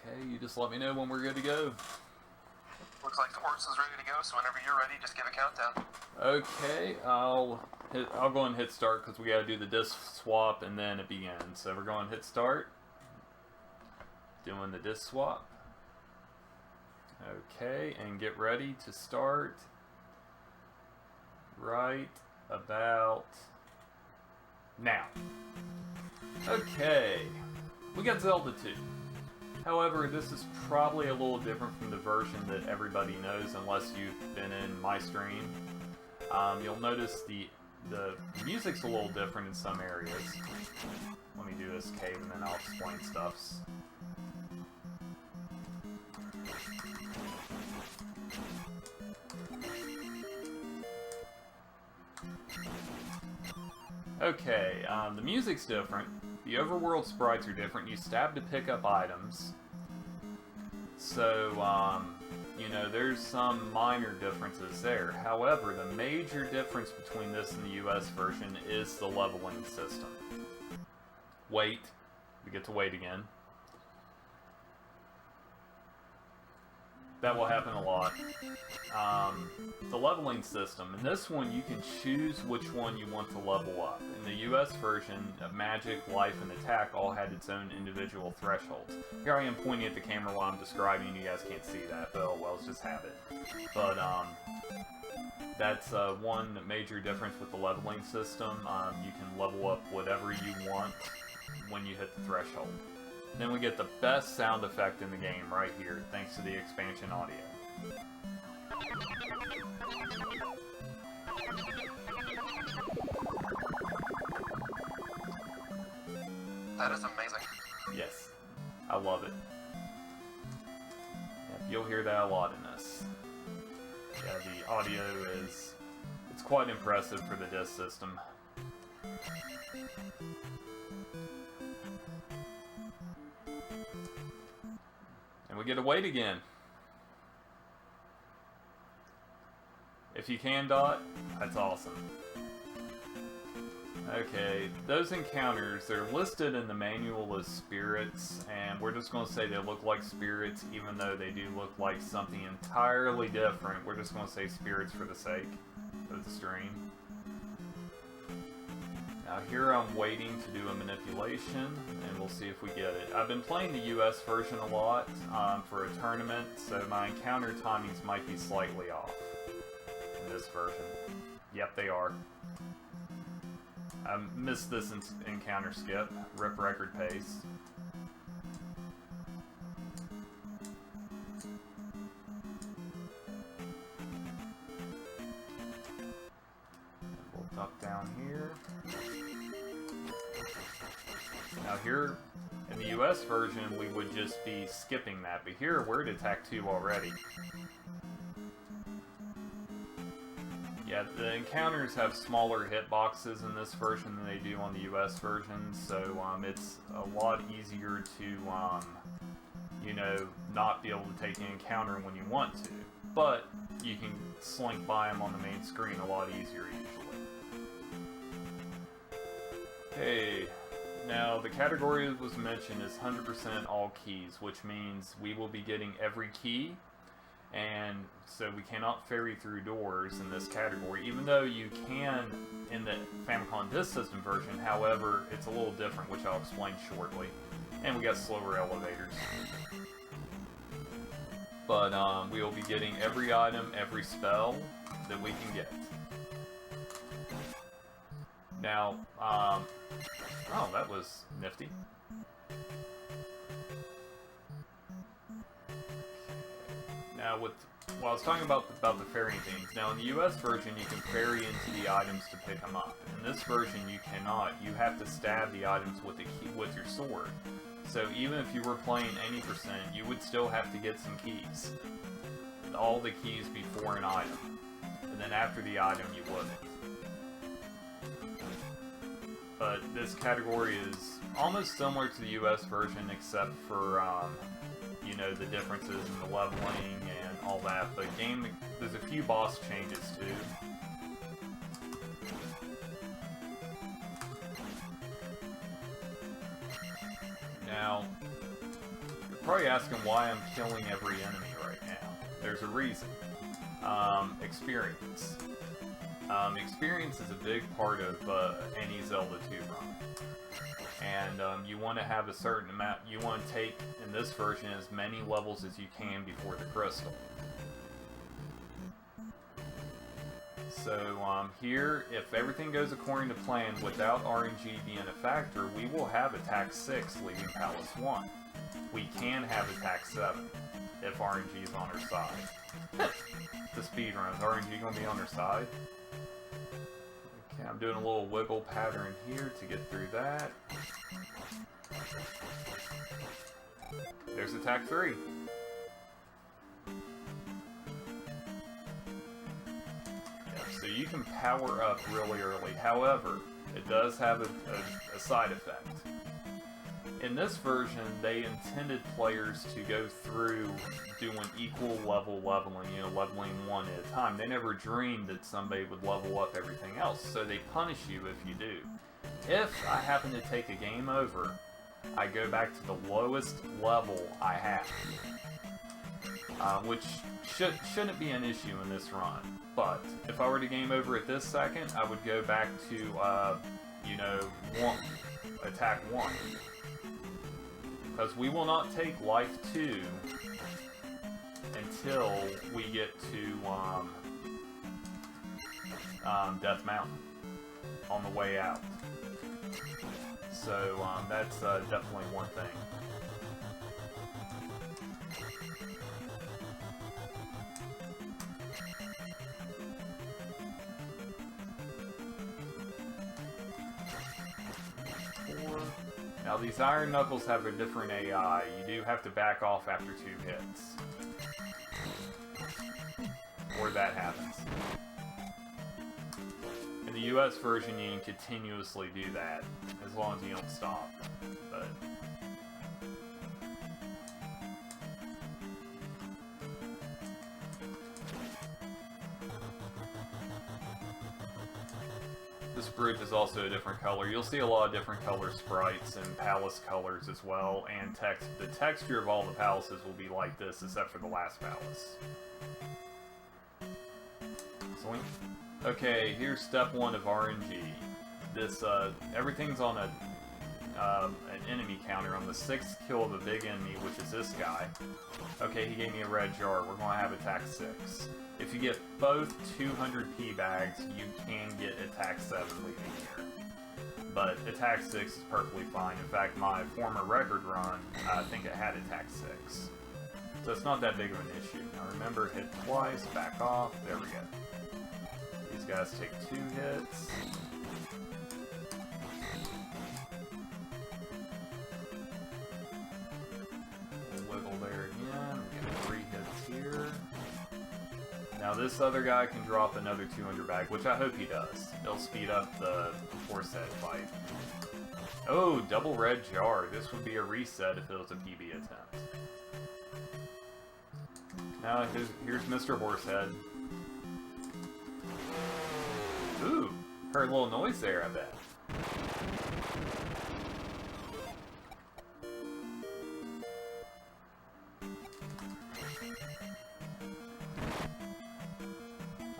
Okay, you just let me know when we're good to go. Looks like the horse is ready to go, so whenever you're ready, just give a countdown. Okay, I'll go and hit start because we got to do the disc swap and then it begins. So we're going to hit start. Doing the disc swap. Okay, and get ready to start right about now. Okay, we got Zelda 2. However, this is probably a little different from the version that everybody knows unless you've been in my stream. You'll notice the music's a little different in some areas. Let me do this cave and then I'll explain stuffs. Okay, the music's different. The overworld sprites are different. You stab to pick up items. So, you know, there's some minor differences there. However, the major difference between this and the US version is the leveling system. Wait. We get to wait again. That will happen a lot. The leveling system. In this one, you can choose which one you want to level up. In the US version, Magic, Life, and Attack all had its own individual thresholds. Here I am pointing at the camera while I'm describing, you guys can't see that, but oh well, it's just habit. But, that's one major difference with the leveling system. You can level up whatever you want when you hit the threshold. Then we get the best sound effect in the game right here, thanks to the expansion audio. That is amazing. Yes, I love it. Yep, you'll hear that a lot in this. Yeah, the audio it's quite impressive for the disc system. And we get to wait again. If you can, Dot, that's awesome. Okay, those encounters, they're listed in the manual as spirits, and we're just going to say they look like spirits, even though they do look like something entirely different. We're just going to say spirits for the sake of the stream. Now here I'm waiting to do a manipulation, and we'll see if we get it. I've been playing the US version a lot for a tournament, so my encounter timings might be slightly off in this version. Yep, they are. I missed this encounter skip. Rip record pace. We'll duck down here. Now here, in the US version, we would just be skipping that, but here we're at Attack 2 already. Yeah, the encounters have smaller hitboxes in this version than they do on the US version, so it's a lot easier to, you know, not be able to take an encounter when you want to. But you can slink by them on the main screen a lot easier usually. Okay. Now, the category that was mentioned is 100% all keys, which means we will be getting every key, and so we cannot ferry through doors in this category, even though you can in the Famicom Disk System version. However, it's a little different, which I'll explain shortly. And we got slower elevators. But we will be getting every item, every spell that we can get. Now, oh, that was nifty. Now, while I was talking about the ferrying things, now in the US version you can ferry into the items to pick them up. In this version you cannot. You have to stab the items with your sword. So even if you were playing any percent, you would still have to get some keys. All the keys before an item. And then after the item you wouldn't. But this category is almost similar to the US version, except for, you know, the differences in the leveling and all that. But there's a few boss changes too. Now, Probably asking why I'm killing every enemy right now. There's a reason. Experience. Experience is a big part of any Zelda 2 run. And you want to have a certain amount, you want to take, in this version, as many levels as you can before the crystal. So here, if everything goes according to plan without RNG being a factor, we will have attack 6 leaving Palace 1. We can have attack 7 if RNG is on our side. The speedrun, is RNG going to be on our side? Okay, I'm doing a little wiggle pattern here to get through that. There's attack 3. So you can power up really early. However, it does have a side effect. In this version, they intended players to go through doing equal level leveling, you know, leveling one at a time. They never dreamed that somebody would level up everything else, so they punish you if you do. If I happen to take a game over, I go back to the lowest level I have, which shouldn't be an issue in this run. But if I were to game over at this second, I would go back to, you know, attack 1. Because we will not take life 2 until we get to Death Mountain on the way out. So that's definitely one thing. Now these Iron Knuckles have a different AI. You do have to back off after 2 hits. Or that happens. In the US version you can continuously do that, as long as you don't stop. But this bridge is also a different color. You'll see a lot of different color sprites and palace colors as well, and text. The texture of all the palaces will be like this, except for the last palace. Zoink. Okay, here's step 1 of RNG. This, everything's on an enemy counter on the 6th kill of a big enemy, which is this guy. Okay, he gave me a red jar. We're gonna have attack 6. If you get both 200 P bags, you can get attack 7 leaving here. But attack 6 is perfectly fine. In fact, my former record run, I think it had attack 6. So it's not that big of an issue. Now remember, hit twice, back off, there we go. These guys take 2 hits. We'll wiggle there again, we get 3 hits here. Now this other guy can drop another 200 bag, which I hope he does. It'll speed up the horse head fight. Oh, double red jar. This would be a reset if it was a PB attempt. Now here's Mr. Horsehead. Ooh, heard a little noise there, I bet.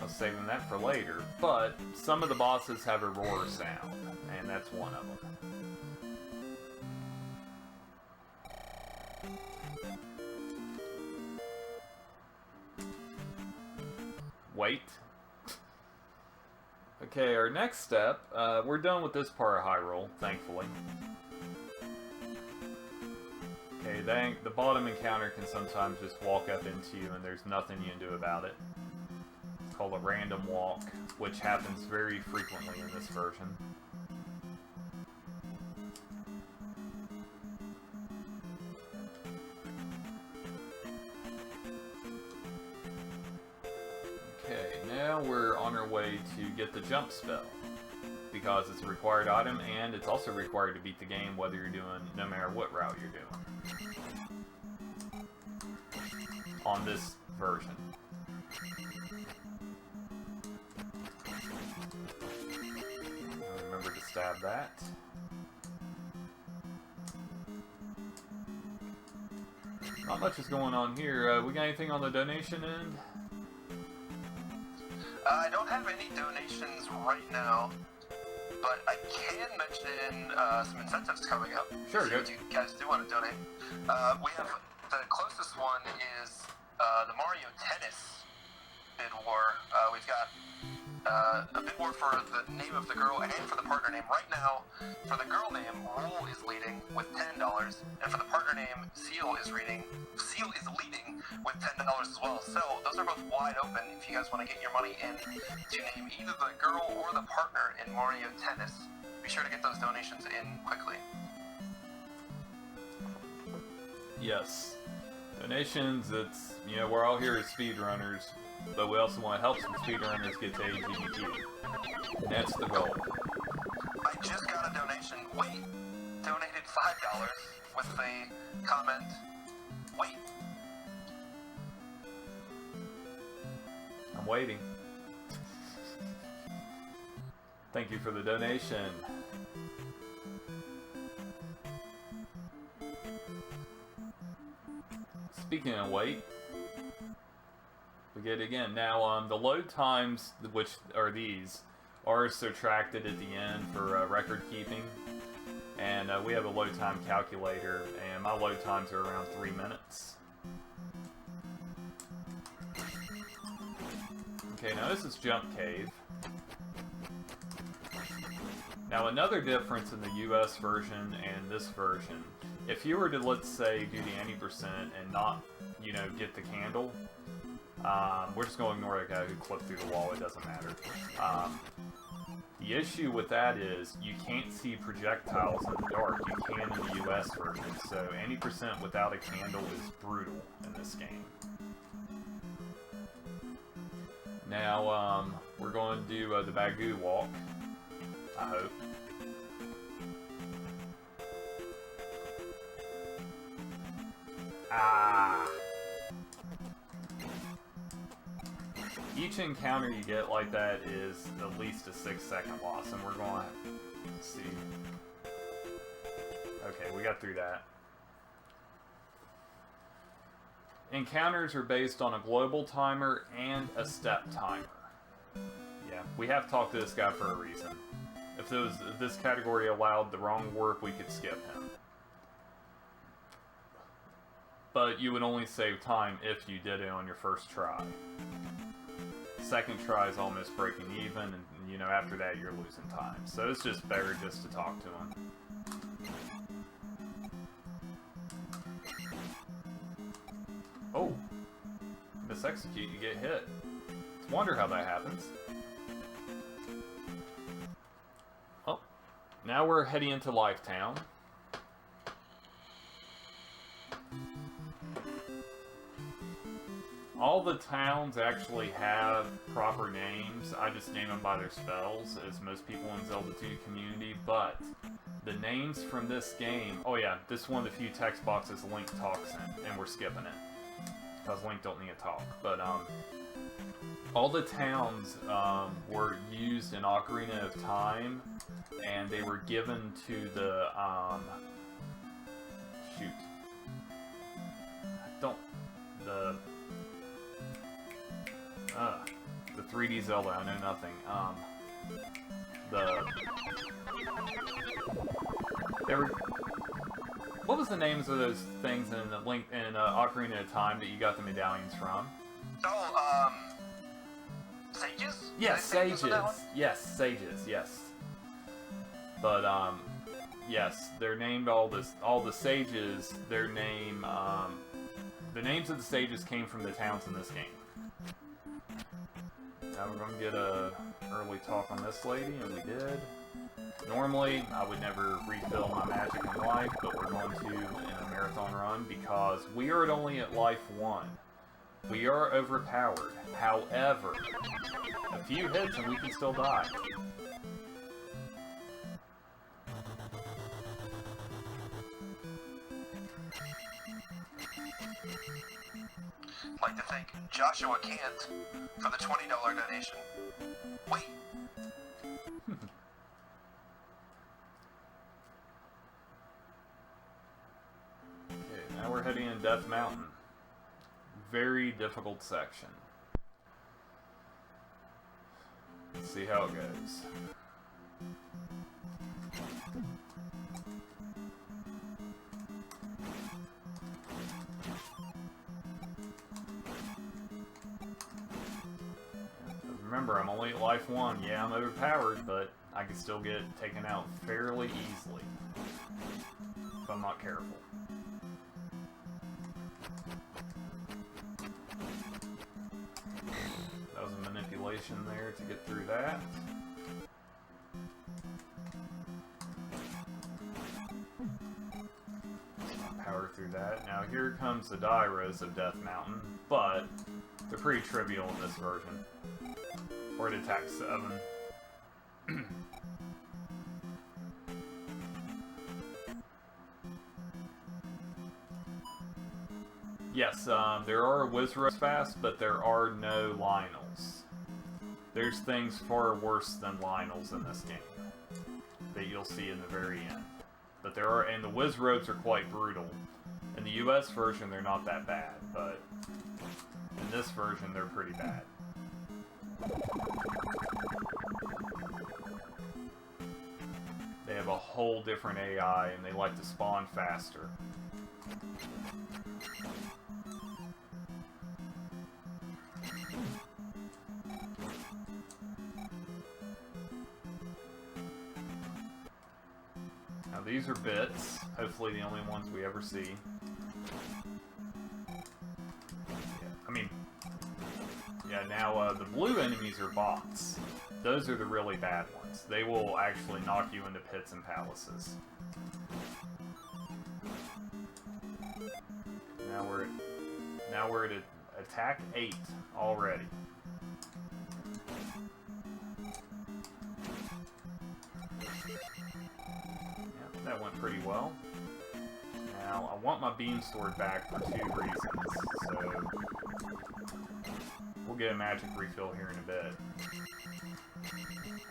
I was saving that for later, but some of the bosses have a roar sound, and that's one of them. Wait. Okay, our next step, we're done with this part of Hyrule, thankfully. Okay, the bottom encounter can sometimes just walk up into you and there's nothing you can do about it. It's called a random walk, which happens very frequently in this version. Okay, now we're on our way to get the jump spell, because it's a required item and it's also required to beat the game whether you're doing, no matter what route you're doing. On this version. Remember to stab that. Not much is going on here. We got anything on the donation end? I don't have any donations right now, but I can mention some incentives coming up. Sure, if you guys do want to donate. We have the closest one is the Mario Tennis bid war. We've got a bid war for the name of the girl and for the partner name. Right now, for the girl name, Roll is leading with $10, and for the partner name, Seal is leading with $10 as well. So those are both wide open if you guys want to get your money in to name either the girl or the partner in Mario Tennis. Be sure to get those donations in quickly. Yes. Donations, it's, you know, we're all here as speedrunners, but we also want to help some speedrunners get to AGDQ. That's the goal. I just got a donation. Wait. Donated $5 with the comment, wait. I'm waiting. Thank you for the donation. Speaking of wait, we get it again. Now, the load times, which are these, are subtracted at the end for record keeping. And we have a load time calculator, and my load times are around 3 minutes. Okay, now this is Jump Cave. Now another difference in the US version and this version, if you were to, let's say, do the 90% and not, you know, get the candle, we're just going to ignore that guy who clipped through the wall, it doesn't matter. The issue with that is you can't see projectiles in the dark. You can in the US version, so 80% without a candle is brutal in this game. Now, we're going to do the Bagoo walk, I hope. Ah! Each encounter you get like that is at least a 6-second loss, and we're going to see. Okay, we got through that. Encounters are based on a global timer and a step timer. Yeah, we have talked to this guy for a reason. If this category allowed the wrong work, we could skip him. But you would only save time if you did it on your first try. Second try is almost breaking even, and you know, after that you're losing time. So it's just better just to talk to him. Oh, misexecute, you get hit. Wonder how that happens. Oh, now we're heading into Lifetown. All the towns actually have proper names. I just name them by their spells, as most people in Zelda 2 community, but the names from this game... Oh yeah, this is one of the few text boxes Link talks in, and we're skipping it, because Link don't need to talk. But, all the towns were used in Ocarina of Time, and they were given to the, shoot. The 3D Zelda, I know nothing. What was the names of those things in the Link in Ocarina of Time that you got the medallions from? Oh, sages? Yes, sages. Yes, sages. Yes. But yes, they're named all the sages. Their name, the names of the sages came from the towns in this game. Now we're going to get a early talk on this lady, and we did. Normally, I would never refill my magic in life, but we're going to in a marathon run because we are only at life 1. We are overpowered. However, a few hits and we can still die. I'd like to thank Joshua Kant for the $20 donation. Wait. Okay, now we're we're heading in Death Mountain. Very difficult section. Let's see how it goes. Remember, I'm only at life 1. Yeah, I'm overpowered, but I can still get taken out fairly easily if I'm not careful. That was a manipulation there to get through that. Power through that. Now here comes the Dairos of Death Mountain, but they're pretty trivial in this version. Or at attack 7. Yes, there are Wizards fast, but there are no Lionels. There's things far worse than Lionels in this game that you'll see in the very end. But there are, and the Wizards are quite brutal. In the US version, they're not that bad, but in this version, they're pretty bad. They have a whole different AI, and they like to spawn faster. Now these are bits, hopefully the only ones we ever see. Yeah, now the blue enemies are bots. Those are the really bad ones. They will actually knock you into pits and palaces. Now we're at attack 8 already. Yep, that went pretty well. Now I want my beam sword back for 2 reasons. So we'll get a magic refill here in a bit.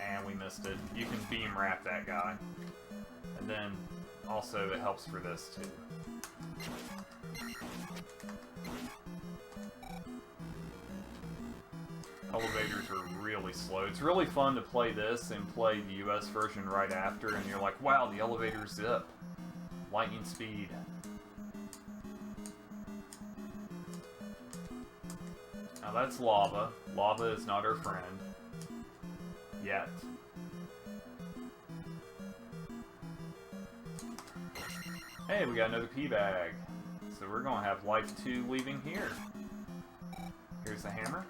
And we missed it. You can beam wrap that guy. And then, also, it helps for this, too. Elevators are really slow. It's really fun to play this and play the US version right after, and you're like, wow, the elevators zip. Lightning speed. Now that's lava. Lava is not our friend. Yet. Hey, we got another P bag. So we're gonna have life 2 leaving here. Here's the hammer.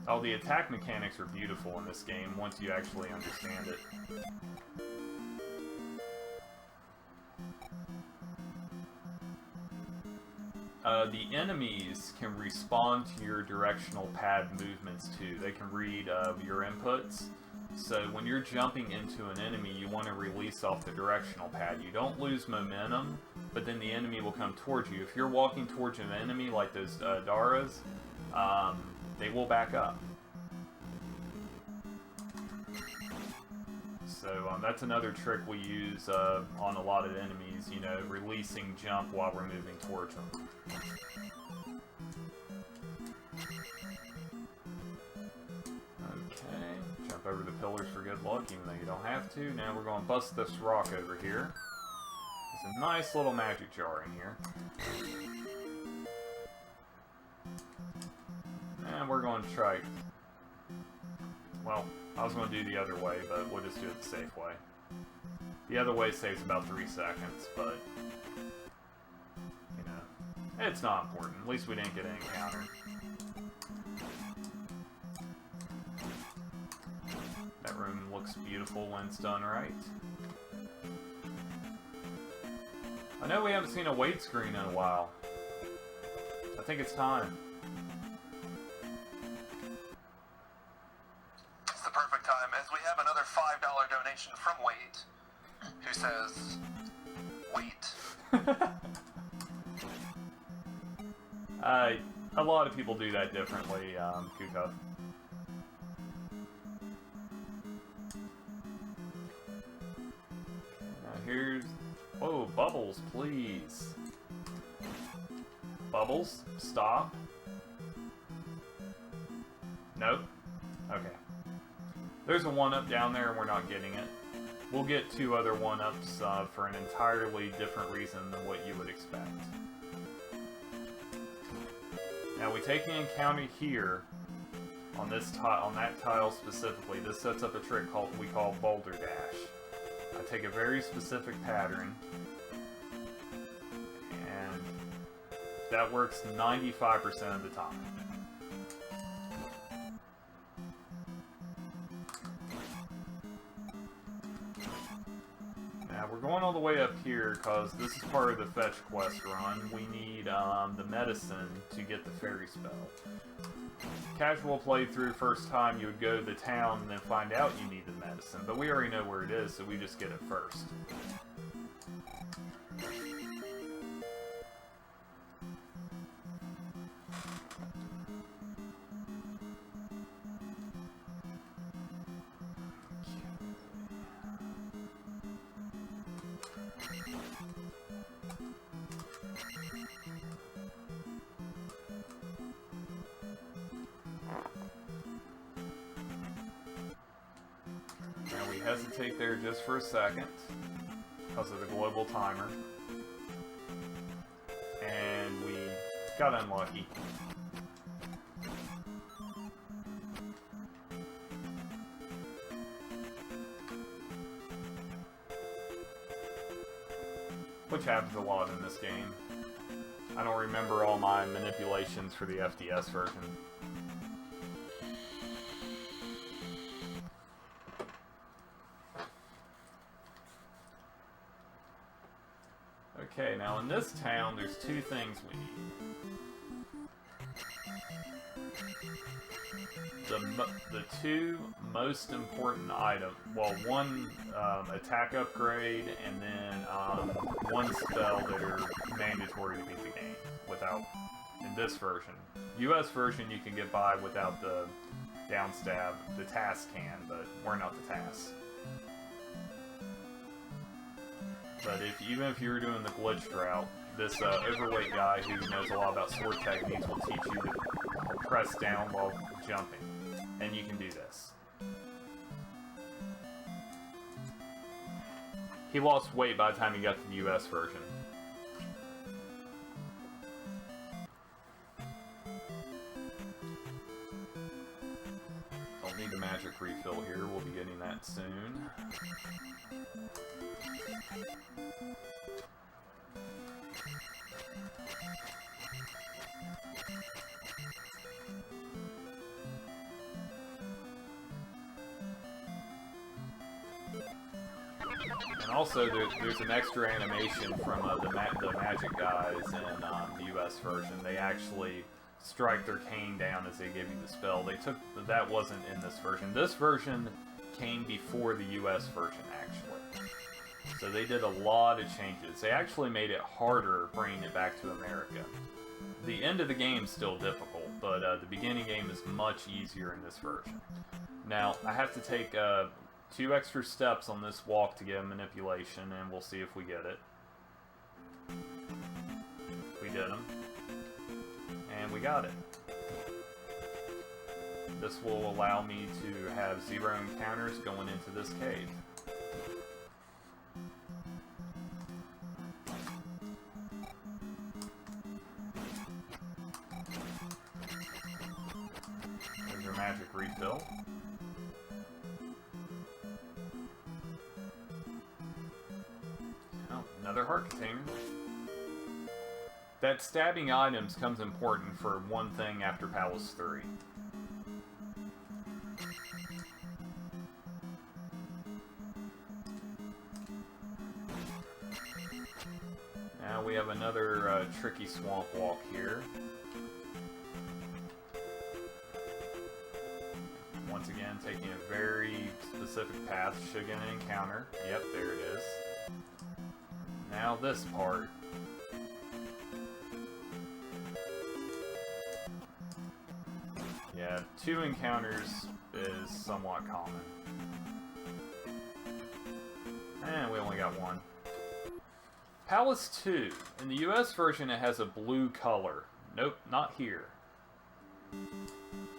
Oh, the attack mechanics are beautiful in this game once you actually understand it. The enemies can respond to your directional pad movements too. They can read your inputs. So when you're jumping into an enemy, you want to release off the directional pad. You don't lose momentum, but then the enemy will come towards you. If you're walking towards an enemy like those Daras, they will back up. So that's another trick we use on a lot of enemies, you know, releasing jump while we're moving towards them. Okay, jump over the pillars for good luck, even though you don't have to. Now we're going to bust this rock over here. There's a nice little magic jar in here. And we're going to try... Well, I was going to do the other way, but we'll just do it the safe way. The other way saves about 3 seconds, but... you know, it's not important. At least we didn't get an encounter. That room looks beautiful when it's done right. I know we haven't seen a wait screen in a while. I think it's time. It's the perfect time, as we have another $5 donation from Wade, who says, wait. A lot of people do that differently, Kuka. Now here's... Bubbles, please. Bubbles, stop. Nope. Okay. There's a 1-up down there and we're not getting it. We'll get 2 other 1-ups for an entirely different reason than what you would expect. Now we take the encounter here on this on that tile specifically. This sets up a trick we call Boulder Dash. I take a very specific pattern, and that works 95% of the time. Now we're going all the way up here because this is part of the fetch quest run. We need the medicine to get the fairy spell. Casual playthrough, first time you would go to the town and then find out you need the medicine, but we already know where it is, so we just get it first. Now we hesitate there just for a second because of the global timer, and we got unlucky. Which happens a lot in this game. I don't remember all my manipulations for the FDS version. Okay, now in this town, there's 2 things we need. The 2 most important items, well, 1 attack upgrade, and then 1 spell that are mandatory to beat the game without, in this version. US version you can get by without the downstab. The task can, but we're not the task. But even if you were doing the glitched route, this overweight guy who knows a lot about sword techniques will teach you to press down while jumping. And you can do this. He lost weight by the time he got to the US version. Don't need a magic refill here, we'll be getting that soon. And also, there's an extra animation from the magic guys in the US version. They actually strike their cane down as they give you the spell. That wasn't in this version. This version came before the US version, actually. So they did a lot of changes. They actually made it harder bringing it back to America. The end of the game is still difficult, but the beginning game is much easier in this version. Now, I have to take 2 extra steps on this walk to get a manipulation, and we'll see if we get it. We did them. And we got it. This will allow me to have 0 encounters going into this cave. There's your magic refill. Oh, another heart container. That stabbing items comes important for one thing after Palace 3. Now we have another tricky swamp walk here. Once again, taking a very specific path. Should get an encounter. Yep, there it is. Now this part. Yeah, 2 encounters is somewhat common. And we only got 1. Palace 2. In the US version, it has a blue color. Nope, not here.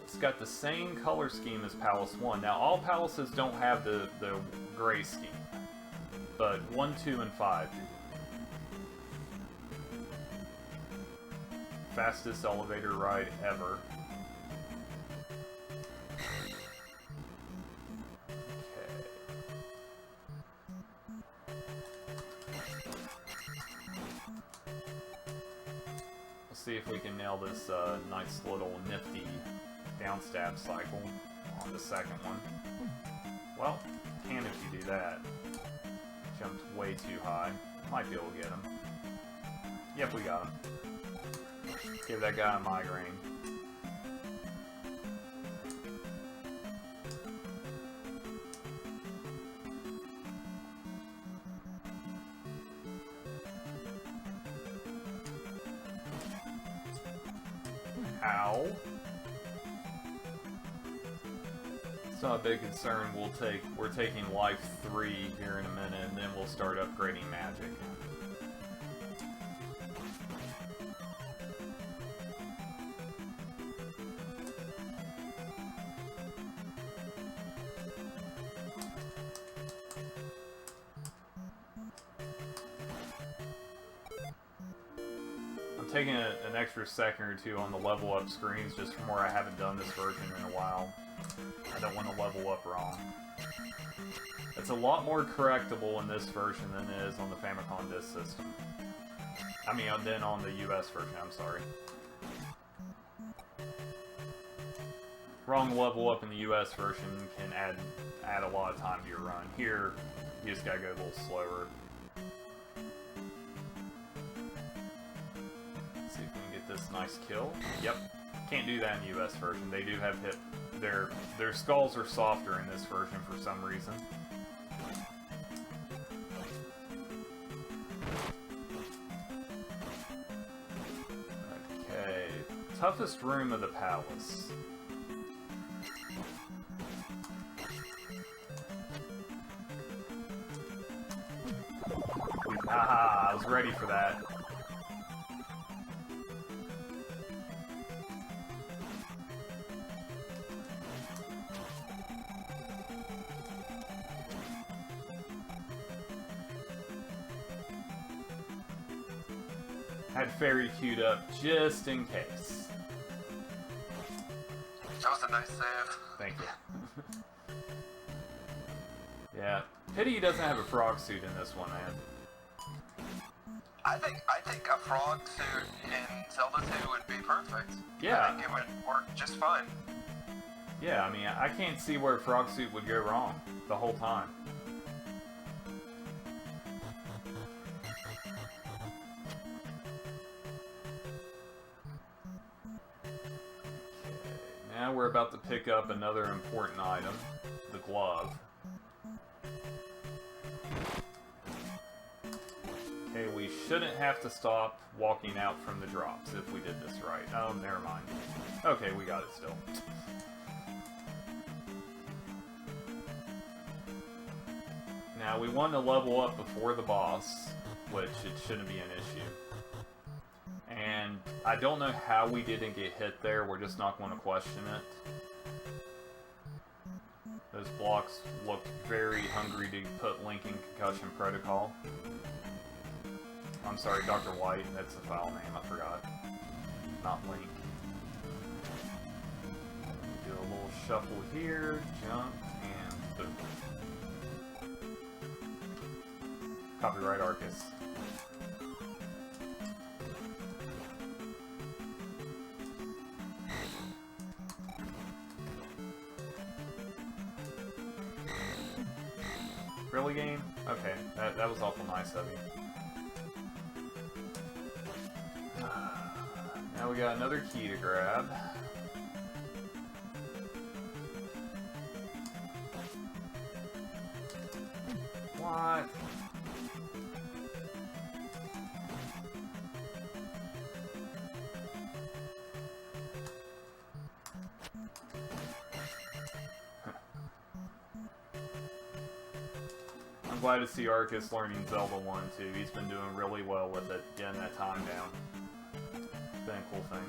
It's got the same color scheme as Palace 1. Now, all palaces don't have the gray scheme, but 1, 2, and 5 do. Fastest elevator ride ever. See if we can nail this nice little nifty downstab cycle on the second one. Well, can if you do that. Jumped way too high. Might be able to get him. Yep, we got him. Give that guy a migraine. Ow. It's not a big concern. We're taking life 3 here in a minute, and then we'll start upgrading magic. Taking an extra second or two on the level up screens just from where I haven't done this version in a while. I don't want to level up wrong. It's a lot more correctable in this version than it is on the Famicom Disk System. I mean, than on the US version, I'm sorry. Wrong level up in the US version can add a lot of time to your run. Here, you just gotta go a little slower. This nice kill. Yep. Can't do that in the US version. They do have their skulls are softer in this version for some reason. Okay. Toughest room of the palace. Haha, I was ready for that. Had fairy queued up just in case. That was a nice save. Thank you. Yeah. Pity he doesn't have a frog suit in this one, man. I think a frog suit in Zelda 2 would be perfect. Yeah. I think it would work just fine. Yeah, I mean, I can't see where a frog suit would go wrong the whole time. Now we're about to pick up another important item, the glove. Okay, we shouldn't have to stop walking out from the drops if we did this right. Oh, never mind. Okay, we got it still. Now, we want to level up before the boss, which it shouldn't be an issue. And I don't know how we didn't get hit there, we're just not going to question it. Those blocks looked very hungry to put Link in Concussion Protocol. I'm sorry, Dr. White, that's the file name, I forgot. Not Link. Do a little shuffle here, jump, and boom. Copyright Arcus. Really, game? Okay, that was awful nice of you. Now we got another key to grab. What? I'm glad to see Arcus learning Zelda 1 too. He's been doing really well with it, getting that time down. It's been a cool thing.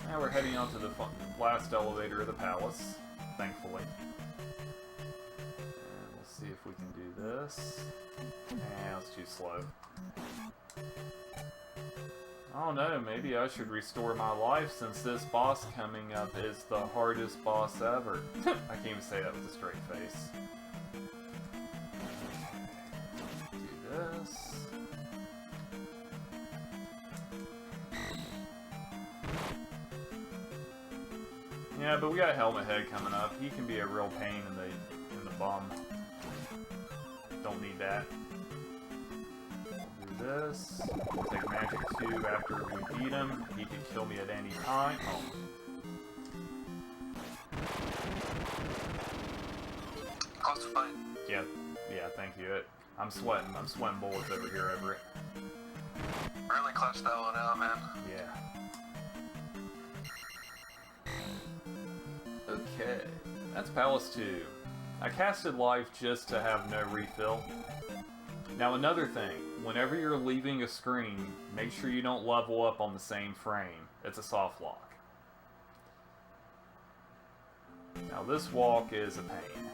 Now we're heading on to the last elevator of the palace, thankfully. And we'll see if we can do this. Nah, it's too slow. Oh no, maybe I should restore my life since this boss coming up is the hardest boss ever. I can't even say that with a straight face. Do this. Yeah, but we got Helmet Head coming up. He can be a real pain in the bum. Don't need that. We'll do this. We'll take Magic 2 after we beat him. He can kill me at any time. Oh. Close fight. Yeah, thank you. I'm sweating bullets over here over it. Really clutched that one out, man. Yeah. Okay, that's Palace 2. I casted life just to have no refill. Now another thing, whenever you're leaving a screen, make sure you don't level up on the same frame. It's a soft lock. Now this walk is a pain.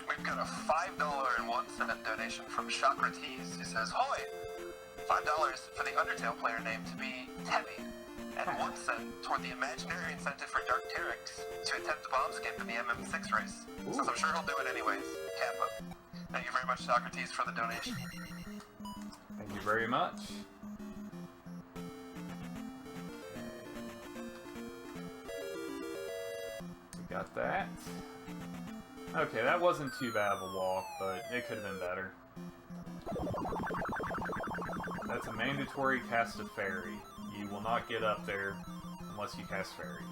We've got a $5.01 donation from Socrates who says, "Hoy! $5 for the Undertale player name to be Tebby, and 1 cent toward the imaginary incentive for Dark Teryx to attempt the bomb skip in the MM6 race. Ooh. Since I'm sure he'll do it anyways. Kappa." Thank you very much, Socrates, for the donation. Thank you very much. We got that. Okay, that wasn't too bad of a walk, but it could have been better. That's a mandatory cast of Fairy. You will not get up there unless you cast Fairy.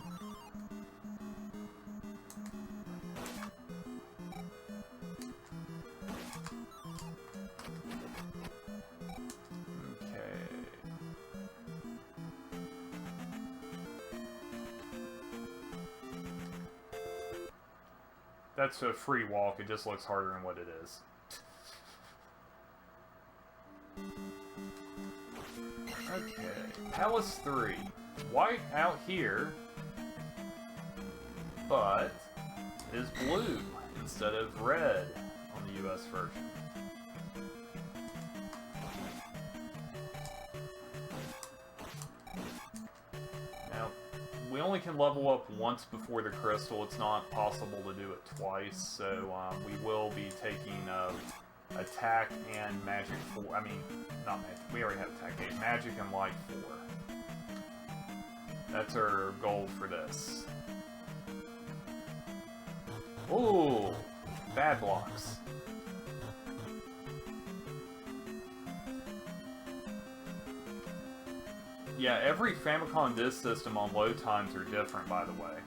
That's a free walk, it just looks harder than what it is. Okay, Palace 3. White out here, but is blue instead of red on the US version. Now, we only can level up once before the crystal. It's not possible to do it twice, so we will be taking attack and magic 4. I mean, not magic. We already have attack 8. Magic and light 4. That's our goal for this. Ooh, bad blocks. Yeah, every Famicom Disk System on load times are different, by the way.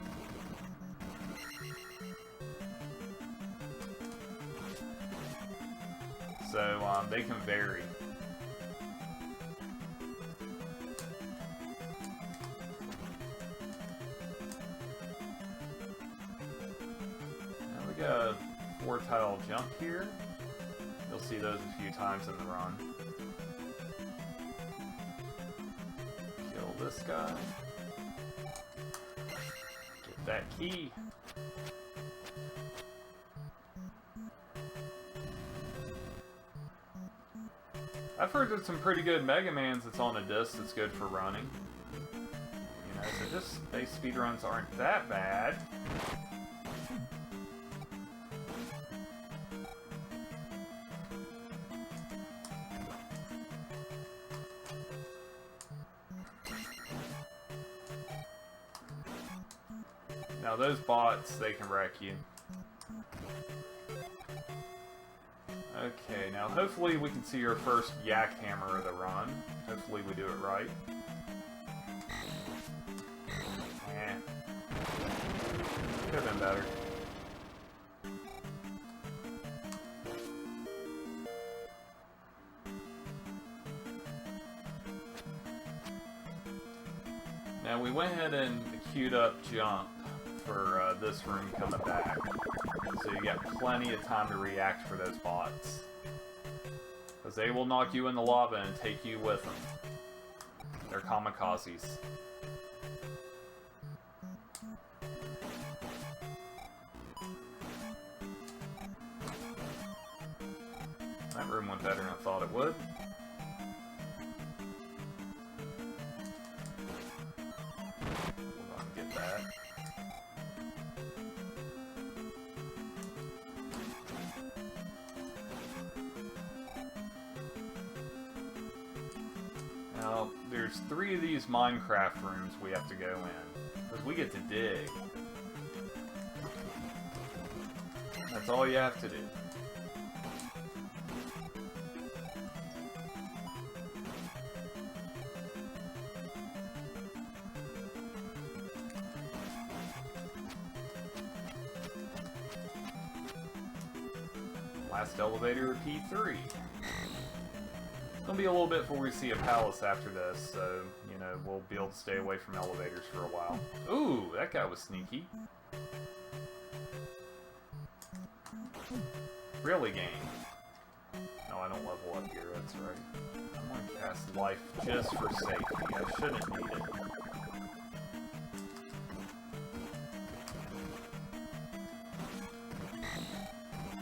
So, they can vary. Now we got a 4-tile jump here. You'll see those a few times in the run. Kill this guy. Get that key. I've heard there's some pretty good Mega Mans that's on a disc that's good for running. You know, so just base speedruns aren't that bad. Now those bots, they can wreck you. Okay, now hopefully we can see our first yak hammer of the run. Hopefully we do it right. Could have been better. Now we went ahead and queued up jump for this room coming back. So you got plenty of time to react for those bots. Because they will knock you in the lava and take you with them. They're kamikazes. That room went better than I thought it would. We'll go and get that. Now, there's 3 of these Minecraft rooms we have to go in. Because we get to dig. That's all you have to do. Last elevator, P3. It's gonna be a little bit before we see a palace after this, so, you know, we'll be able to stay away from elevators for a while. Ooh, that guy was sneaky. Really, game? No, I don't level up here, that's right. I'm gonna cast life just for safety. I shouldn't need it.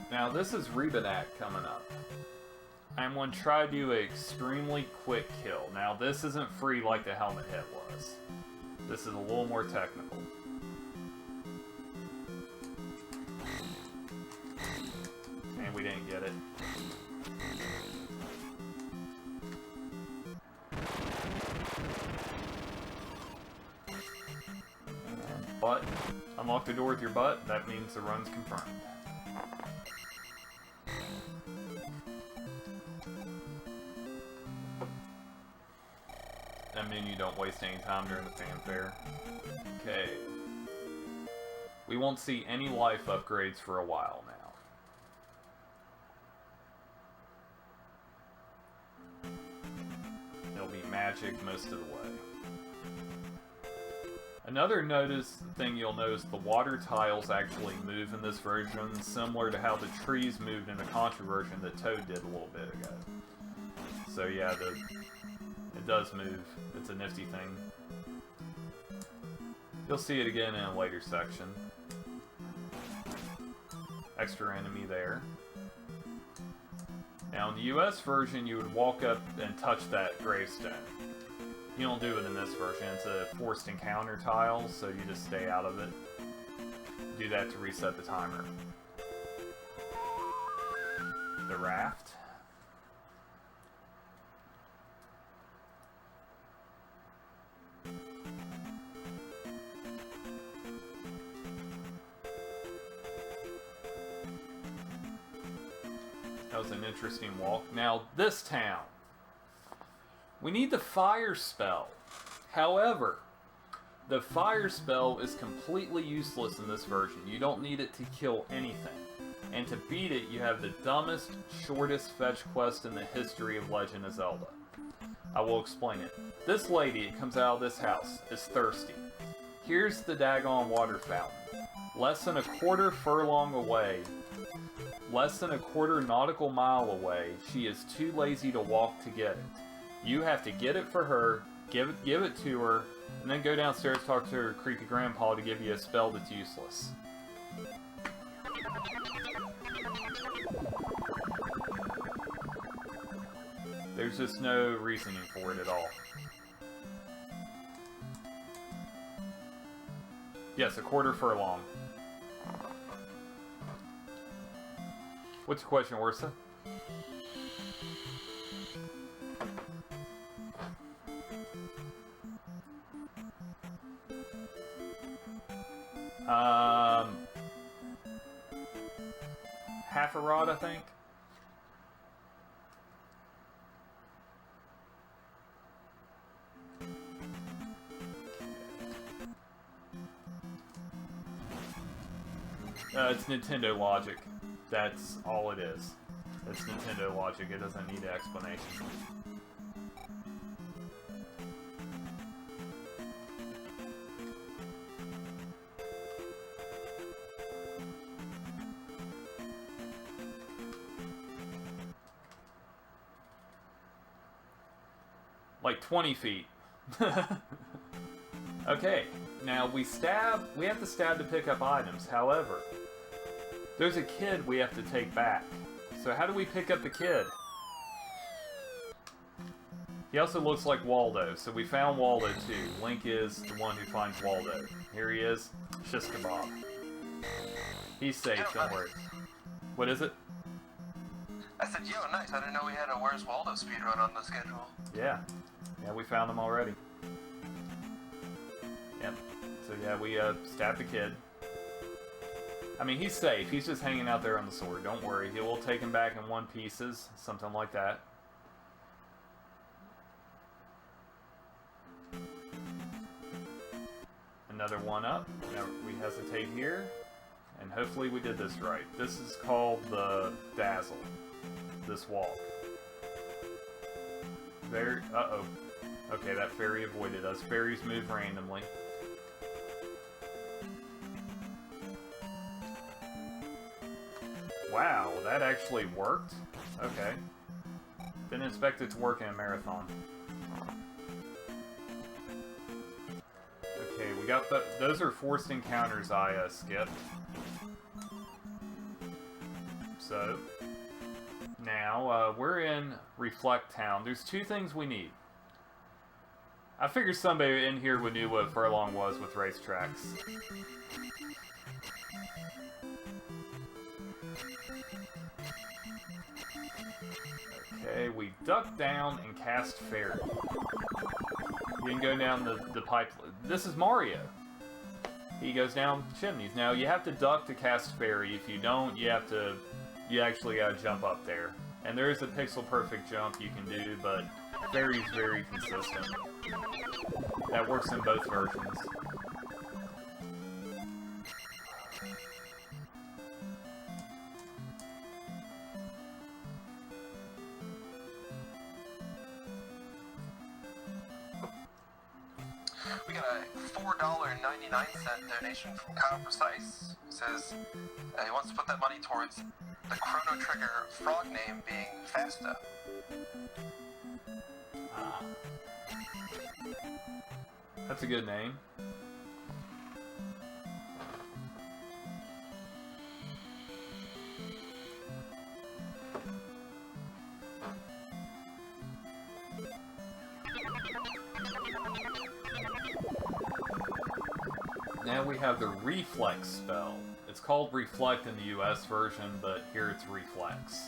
Now, this is Rebanak coming up. I'm going to try to do an extremely quick kill. Now, this isn't free like the helmet hit was. This is a little more technical. And we didn't get it. And butt. Unlock the door with your butt. That means the run's confirmed. That means you don't waste any time during the fanfare. Okay. We won't see any life upgrades for a while now. It'll be magic most of the way. Another thing you'll notice, the water tiles actually move in this version, similar to how the trees moved in the Contra version that Toad did a little bit ago. So yeah, it does move. It's a nifty thing. You'll see it again in a later section. Extra enemy there. Now in the US version, you would walk up and touch that gravestone. You don't do it in this version. It's a forced encounter tile, so you just stay out of it. Do that to reset the timer. The raft. That was an interesting walk. Now, this town. We need the fire spell. However, the fire spell is completely useless in this version. You don't need it to kill anything. And to beat it, you have the dumbest, shortest fetch quest in the history of Legend of Zelda. I will explain it. This lady that comes out of this house is thirsty. Here's the daggone water fountain. Less than a quarter furlong away, less than a quarter nautical mile away, she is too lazy to walk to get it. You have to get it for her, give it to her, and then go downstairs, talk to her creepy grandpa to give you a spell that's useless. There's just no reasoning for it at all. Yes, a quarter furlong. What's the question, Ursa? Half a rod, I think. It's Nintendo logic. That's all it is. It's Nintendo logic. It doesn't need an explanation. Like 20 feet. Okay, now we have to stab to pick up items. However, there's a kid we have to take back. So how do we pick up the kid? He also looks like Waldo, so we found Waldo too. Link is the one who finds Waldo. Here he is. Shish kebab. He's safe, don't worry. What is it? I said, yo, nice. I didn't know we had a Where's Waldo speedrun on the schedule. Yeah. Yeah, we found him already. Yep. So yeah, we stabbed the kid. I mean, he's safe. He's just hanging out there on the sword. Don't worry. We'll take him back in one pieces. Something like that. Another one up. Now we hesitate here. And hopefully we did this right. This is called the Dazzle. This walk. There. Uh-oh. Okay, that fairy avoided us. Fairies move randomly. Wow, that actually worked? Okay. Didn't expect it to work in a marathon. Okay, we got the... Those are forced encounters I skipped. So... Now, we're in Reflect Town. There's two things we need. I figured somebody in here would know what Furlong was with racetracks. Okay, we duck down and cast fairy. You can go down the pipe. This is Mario. He goes down chimneys. Now, you have to duck to cast fairy. If you don't, you actually gotta jump up there. And there is a pixel-perfect jump you can do, but fairy's very consistent. That works in both versions. We got a $4.99 donation from Kyle Precise. He says he wants to put that money towards the Chrono Trigger frog name being Fasta. That's a good name. Now we have the Reflex spell. It's called Reflect in the US version, but here it's Reflex.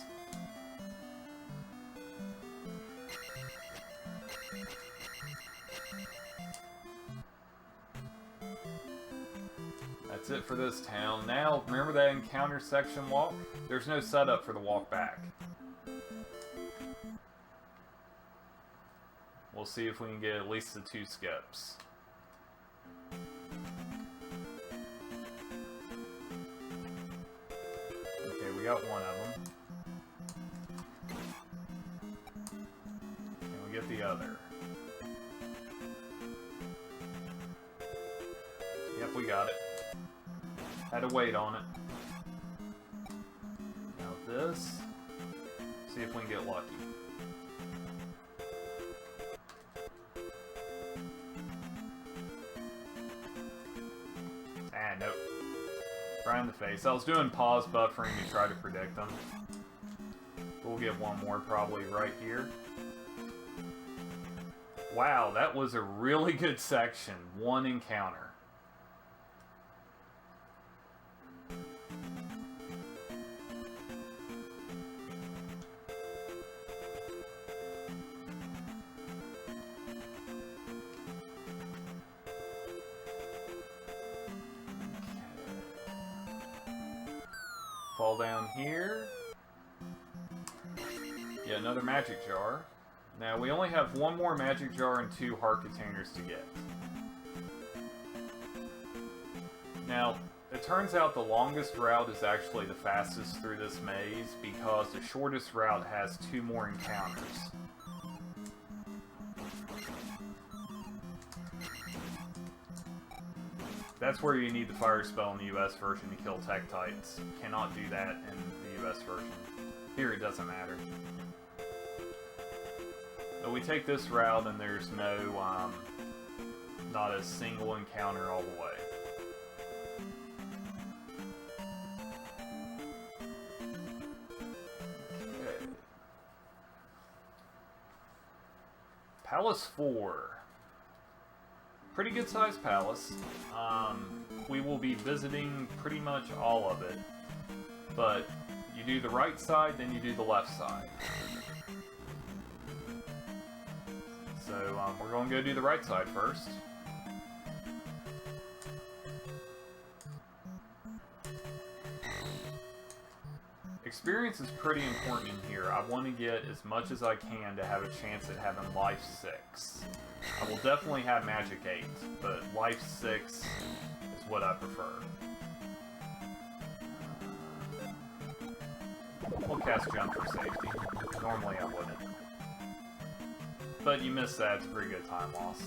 That's it for this town. Now, remember that encounter section walk? There's no setup for the walk back. We'll see if we can get at least the 2 skips. Okay, we got one of them. And we get the other. Yep, we got it. Had to wait on it. Now this. See if we can get lucky. Ah, nope. Right in the face. I was doing pause buffering to try to predict them. We'll get one more probably right here. Wow, that was a really good section. One encounter. Fall down here. Yeah, another magic jar. Now, we only have one more magic jar and 2 heart containers to get. Now, it turns out the longest route is actually the fastest through this maze because the shortest route has 2 more encounters. That's where you need the fire spell in the US version to kill Tektites. You cannot do that in the US version. Here it doesn't matter. But we take this route and there's no, not a single encounter all the way. Okay. Palace 4. Pretty good sized palace. We will be visiting pretty much all of it. But you do the right side, then you do the left side. So we're going to go do the right side first. Experience is pretty important in here. I want to get as much as I can to have a chance at having life 6. I will definitely have magic 8, but life 6 is what I prefer. We'll cast jump for safety. Normally I wouldn't. But you miss that, it's a pretty good time loss.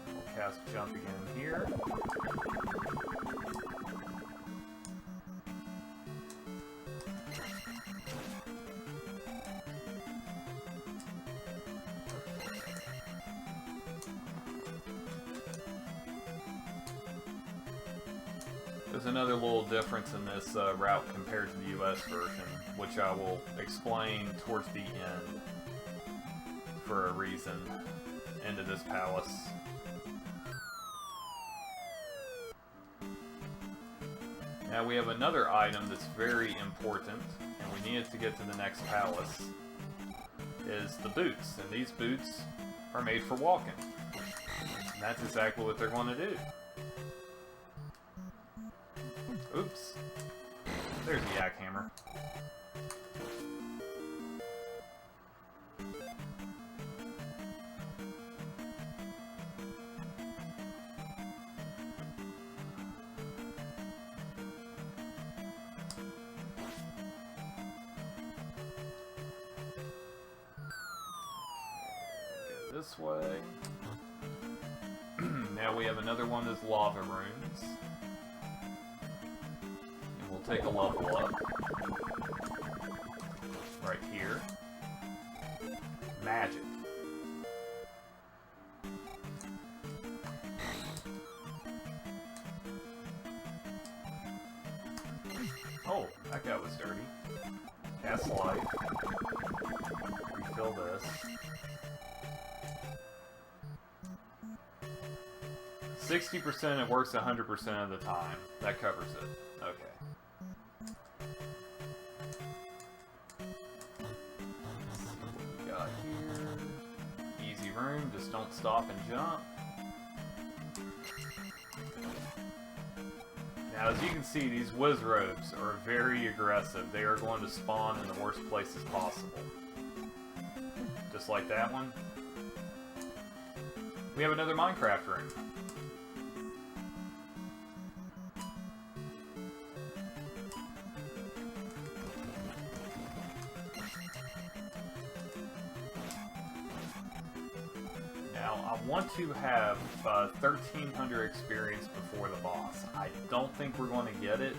We'll cast jump again here. There's another little difference in this route compared to the US version, which I will explain towards the end for a reason. Into this palace. Now we have another item that's very important, and we need it to get to the next palace, is the boots. And these boots are made for walking. And that's exactly what they're going to do. Oops. There's the yak hammer. Go this way. Now we have another one that's lava runes. Take a level up. Right here. Magic. Oh, that guy was dirty. Cast life. Refill this. 60% it works 100% of the time. That covers it. Okay. Room, just don't stop and jump. Now, as you can see, these Wizrobes are very aggressive. They are going to spawn in the worst places possible. Just like that one. We have another Minecraft room. I want to have 1,300 experience before the boss. I don't think we're going to get it.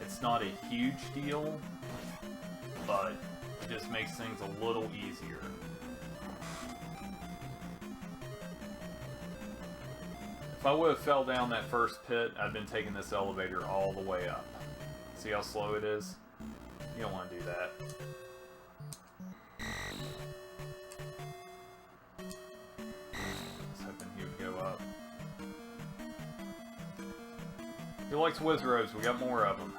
It's not a huge deal, but it just makes things a little easier. If I would have fell down that first pit, I'd been taking this elevator all the way up. See how slow it is? You don't want to do that. He likes Wizrobes, we got more of them.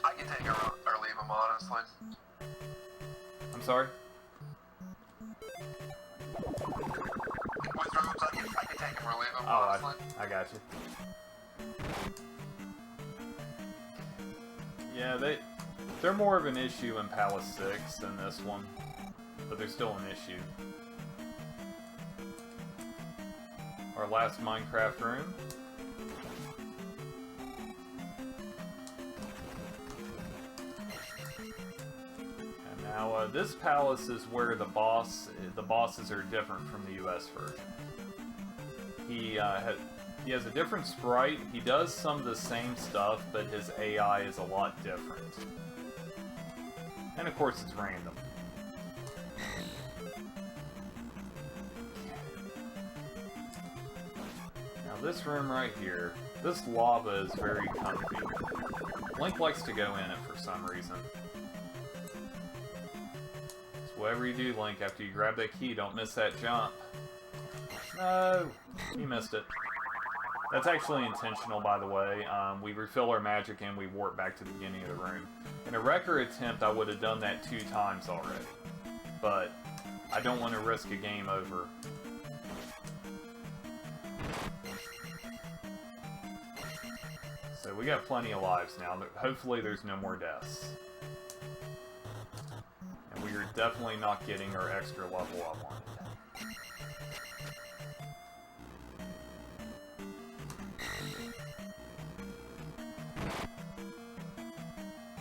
I can take her or leave him, honestly. I'm sorry? Wizrobes, I can take him or leave him, Oh, honestly. I got you. Yeah, they're more of an issue in Palace 6 than this one, but they're still an issue. Our last Minecraft room. And now this palace is where the bosses are different from the US version. He has a different sprite. He does some of the same stuff, but his AI is a lot different. And of course, it's random. Now this room right here, this lava is very comfy. Link likes to go in it for some reason. So whatever you do, Link, after you grab that key, don't miss that jump. No! You missed it. That's actually intentional, by the way. We refill our magic and we warp back to the beginning of the room. In a record attempt, I would have done that 2 times already. But I don't want to risk a game over. So we got plenty of lives now. Hopefully there's no more deaths. And we are definitely not getting our extra level I wanted.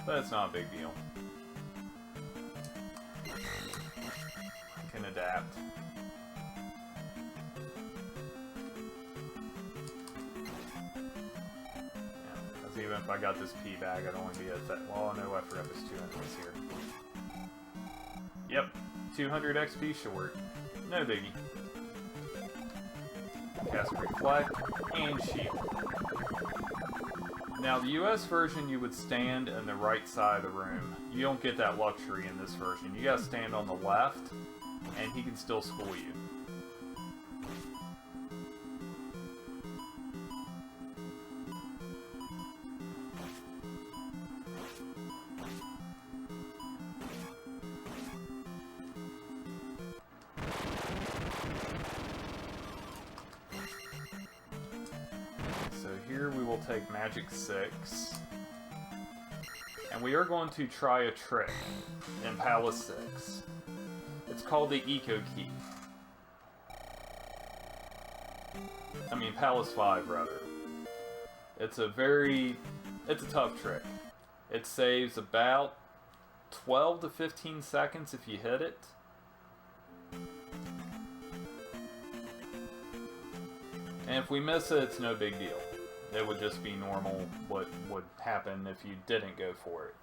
But it's not a big deal. I can adapt. Because even if I got this P bag, I'd only be at that. Well, no, I forgot there's 2 enemies here. Yep, 200 XP short. No biggie. Cast Reflect and Shield. Now, the US version, you would stand in the right side of the room. You don't get that luxury in this version. You gotta stand on the left, and he can still school you. Here we will take Magic 6, and we are going to try a trick in Palace 6. It's called the Eco Key. I mean, Palace 5, rather. It's a tough trick. It saves about 12 to 15 seconds if you hit it. And if we miss it, it's no big deal. It would just be normal what would happen if you didn't go for it.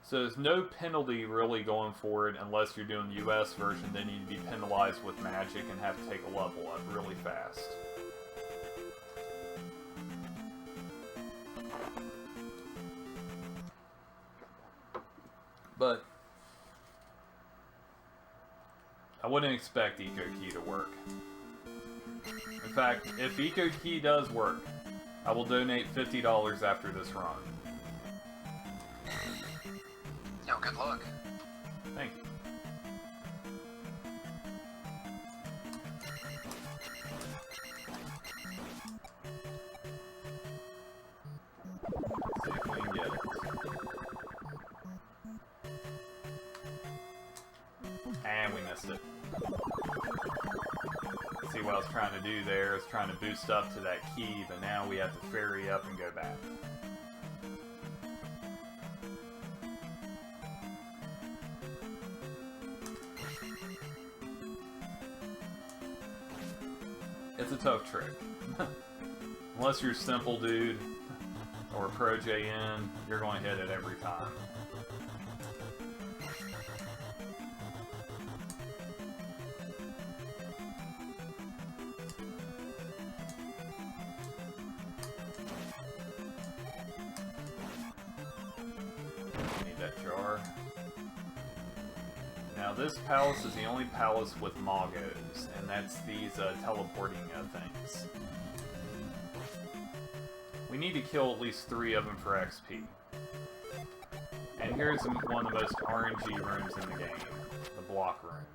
So there's no penalty really going for it unless you're doing the US version. Then you'd be penalized with magic and have to take a level up really fast. But I wouldn't expect Eco Key to work. In fact, if Eco Key does work, I will donate $50 after this run. Yo, good luck. Thank you. See if we can get it. And we missed it. See what I was trying to do there. I was trying to boost up to that key, but now we have to ferry up and go back. It's a tough trick. Unless you're a simple dude or a pro JN, you're going to hit it every time. Now this palace is the only palace with Moggos, and that's these teleporting things. We need to kill at least 3 of them for XP. And here's one of the most RNG rooms in the game, the block room.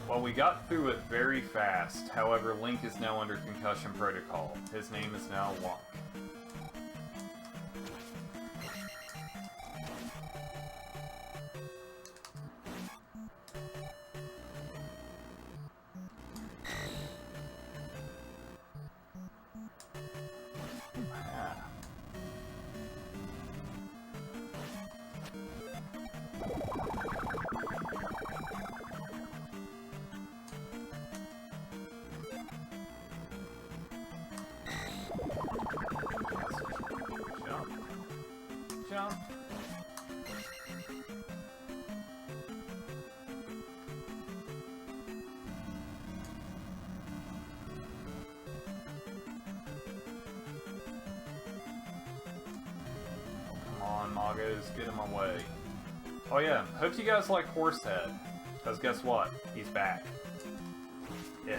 Well, we got through it very fast. However, Link is now under concussion protocol. His name is now Lunk. jump? Come on, Magos, get him away. Oh yeah, hope you guys like Horsehead, because guess what? He's back. Ish.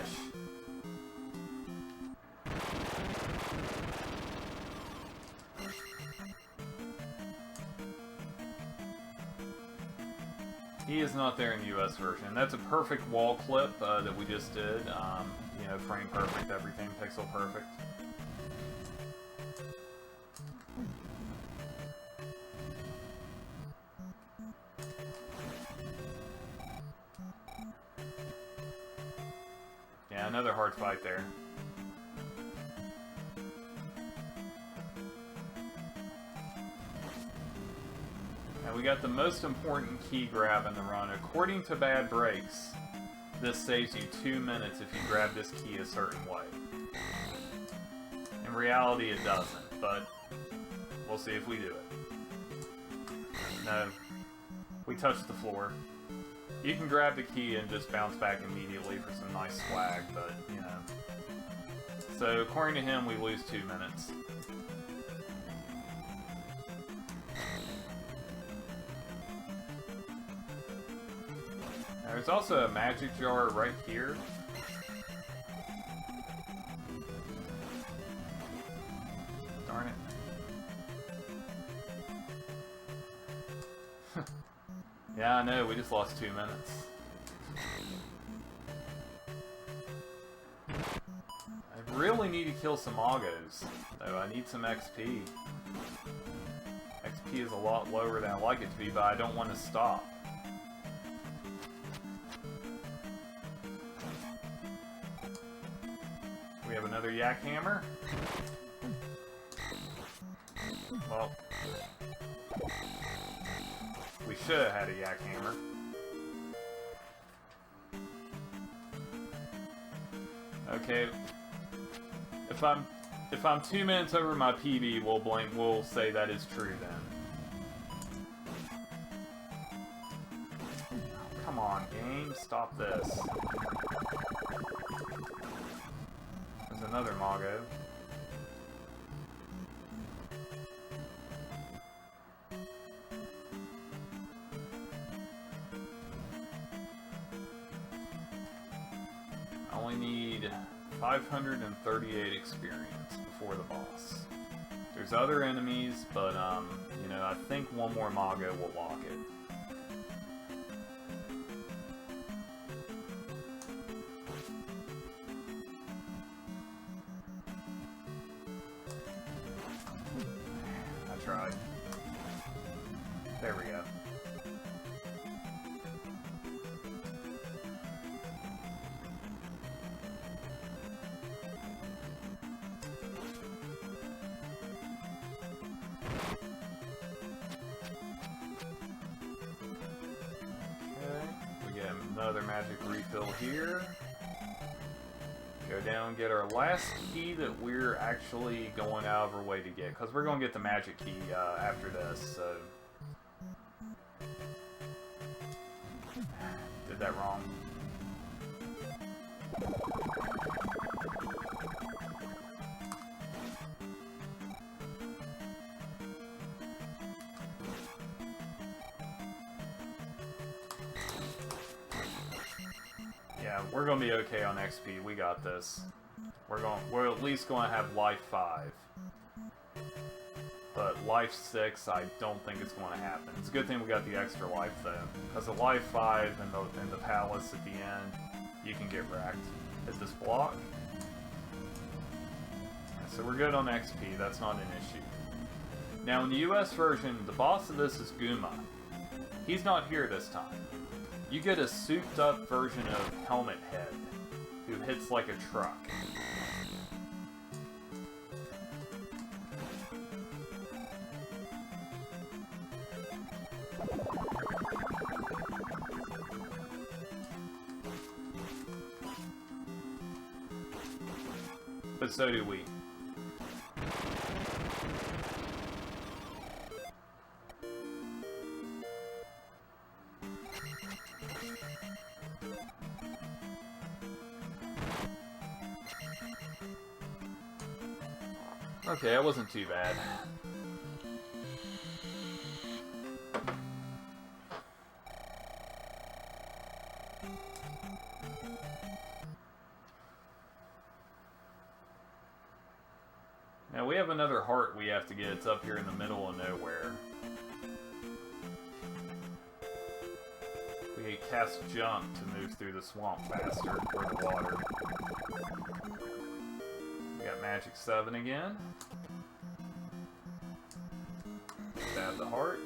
He is not there in the US version. That's a perfect wall clip that we just did. You know, frame perfect, everything pixel perfect. Yeah, another hard fight there. Now we got the most important key grab in the run. According to Bad Breaks, this saves you 2 minutes if you grab this key a certain way. In reality it doesn't, but we'll see if we do it. No. We touched the floor. You can grab the key and just bounce back immediately for some nice swag, but, you know. So, according to him, we lose 2 minutes. There's also a magic jar right here. Darn it. Yeah, I know, we just lost 2 minutes. I really need to kill some Augos, though I need some XP. XP is a lot lower than I like it to be, but I don't want to stop. We have another yak hammer. Well, we should have had a yak hammer. Okay. If I'm 2 minutes over my PB, we'll say that is true then. Oh, come on, game, stop this. There's another Mago. I only need 538 experience before the boss. There's other enemies, but you know, I think one more Mago will lock it. I tried. There we go. Another magic refill here. Go down and get our last key that we're actually going out of our way to get, because we're going to get the magic key after this, so... Did that wrong. Yeah, we're gonna be okay on XP. We got this. We're at least gonna have life 5. But life 6, I don't think it's gonna happen. It's a good thing we got the extra life though, because at life 5 in the palace at the end, you can get wrecked. Hit this block. So we're good on XP. That's not an issue. Now in the US version, the boss of this is Guma. He's not here this time. You get a souped up version of Helmet Head, who hits like a truck. But so do we. Okay, that wasn't too bad. Now we have another heart we have to get. It's up here in the middle of nowhere. We cast jump to move through the swamp faster for the water. We got magic 7 again. Stab the heart.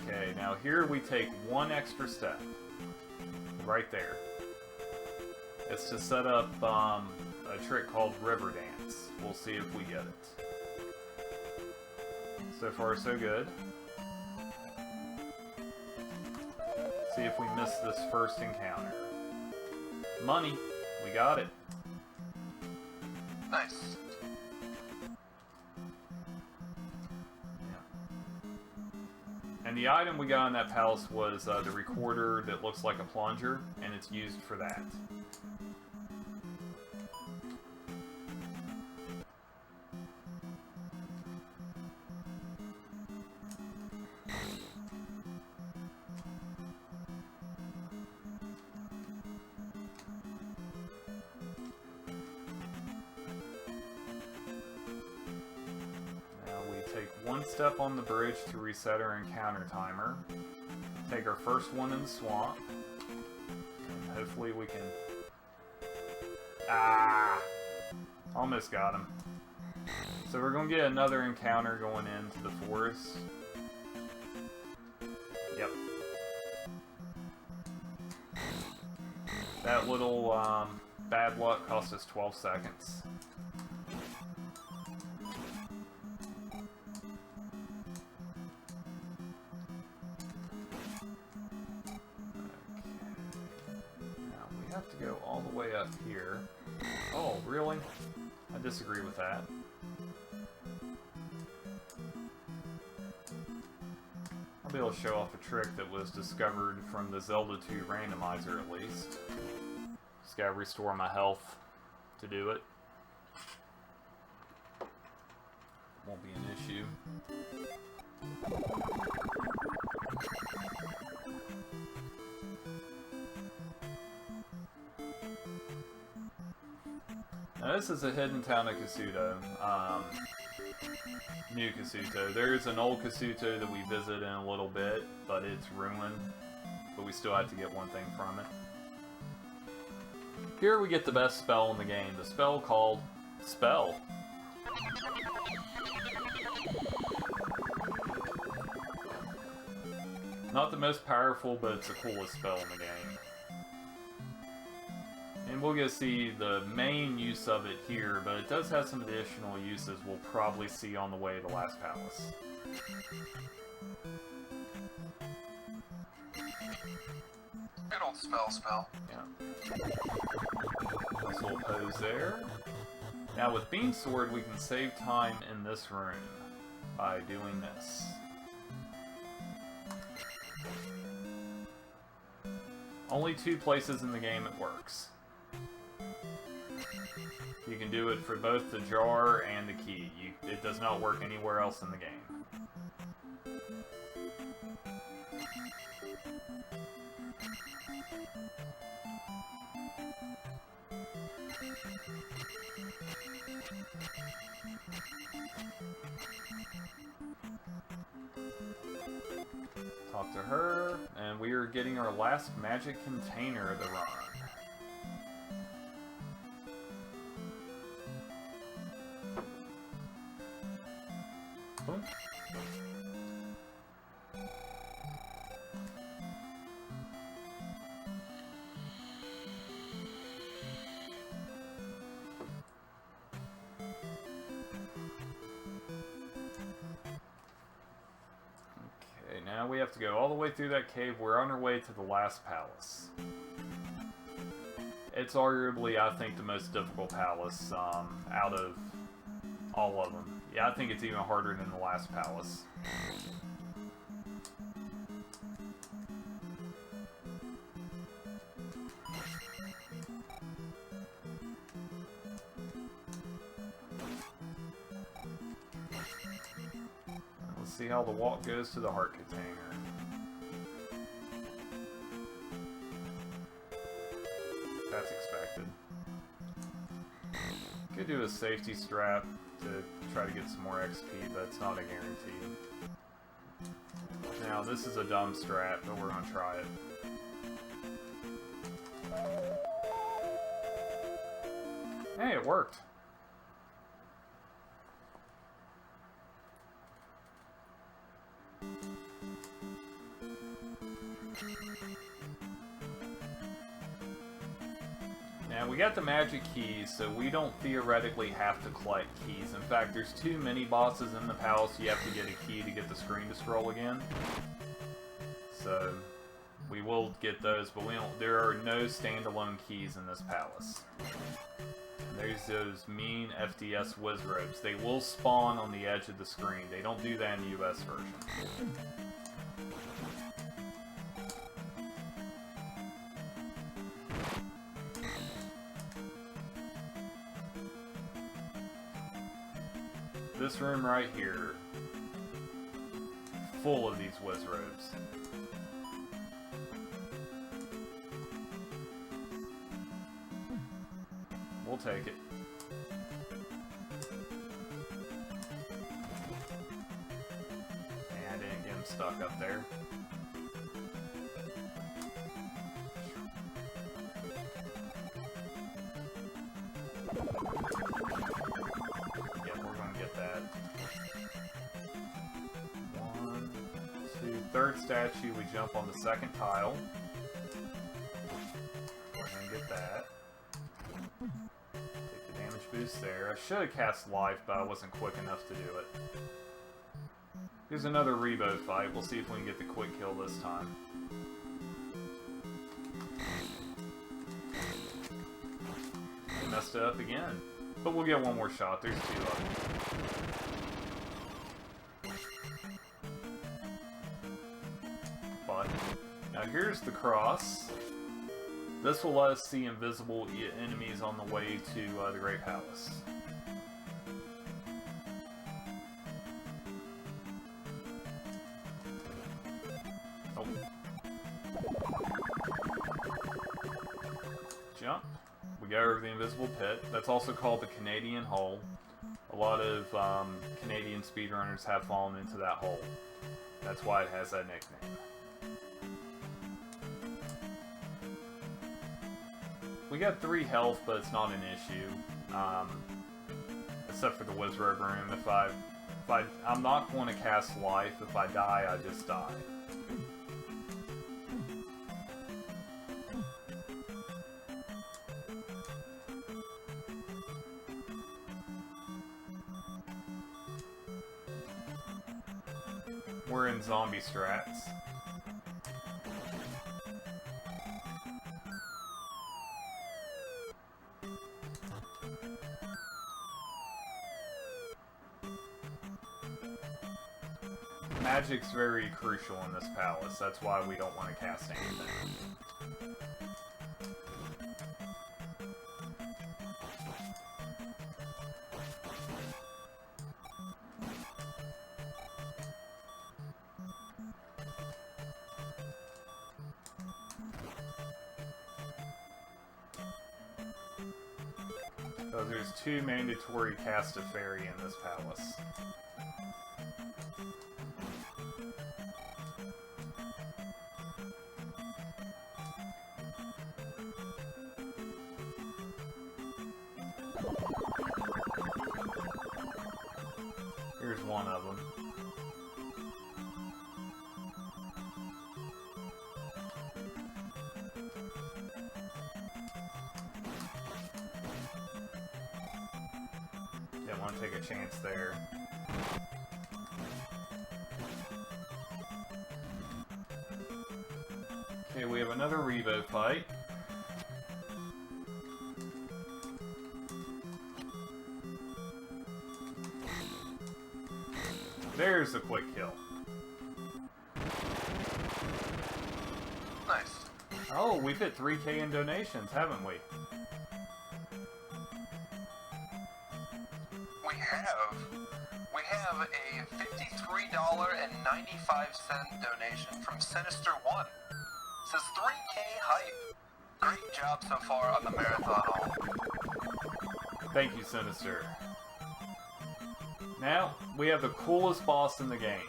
Okay, now here we take one extra step. Right there. It's to set up a trick called River Dance. We'll see if we get it. So far, so good. See if we miss this first encounter. Money. We got it. Nice. And the item we got in that palace was the recorder that looks like a plunger, and it's used for that. One step on the bridge to reset our encounter timer. Take our first one in the swamp. And hopefully we can... Ah! Almost got him. So we're going to get another encounter going into the forest. Yep. That little bad luck cost us 12 seconds. To go all the way up here. Oh, really? I disagree with that. I'll be able to show off a trick that was discovered from the Zelda 2 randomizer, at least. Just gotta restore my health to do it. Won't be an issue. Now this is a hidden town of Kasuto, New Kasuto. There's an old Kasuto that we visit in a little bit, but it's ruined, but we still have to get one thing from it. Here we get the best spell in the game, the spell called Spell. Not the most powerful, but it's the coolest spell in the game. And we'll get to see the main use of it here, but it does have some additional uses we'll probably see on the way to the last palace. Good old spell. Yeah. Nice little pose there. Now with Beam Sword, we can save time in this room by doing this. Only 2 places in the game it works. You can do it for both the jar and the key. It does not work anywhere else in the game. Talk to her, and we are getting our last magic container of the run. Boom. Okay, now we have to go all the way through that cave. We're on our way to the last palace. It's arguably, I think, the most difficult palace out of all of them. Yeah, I think it's even harder than the last palace. See how the walk goes to the heart container. That's expected. Could do a safety strap to try to get some more XP, but it's not a guarantee. Now, this is a dumb strap, but we're gonna try it. Hey, it worked. Now, we got the magic keys, so we don't theoretically have to collect keys. In fact, there's 2 mini-bosses in the palace. You have to get a key to get the screen to scroll again. So, we will get those, but we don't. There are no standalone keys in this palace. And there's those mean FDS Wizrobes. They will spawn on the edge of the screen. They don't do that in the US version. This room right here, full of these Wizrobes. We'll take it. And I didn't get him stuck up there. Third statue, we jump on the second tile. We're gonna get that. Take the damage boost there. I should have cast life, but I wasn't quick enough to do it. Here's another Rebo fight. We'll see if we can get the quick kill this time. We messed it up again. But we'll get one more shot. There's 2 of them. Now here's the cross. This will let us see invisible enemies on the way to the Great Palace. Oh. Jump. We go over the invisible pit. That's also called the Canadian hole. A lot of Canadian speedrunners have fallen into that hole. That's why it has that nickname. We got 3 health, but it's not an issue. Except for the Wizrobe room. I'm not going to cast life. If I die, I just die. We're in zombie strats. Magic's very crucial in this palace. That's why we don't want to cast anything. So there's 2 mandatory cast of fairy in this palace. Here's one of them. Didn't want to take a chance there. Okay, we have another Rebo fight. There's a quick kill. Nice. Oh, we've hit 3K in donations, haven't we? We have. we have a $53.95 donation from Sinister1. Says 3K hype. Great job so far on the marathon haul. Thank you, Sinister. Now, we have the coolest boss in the game.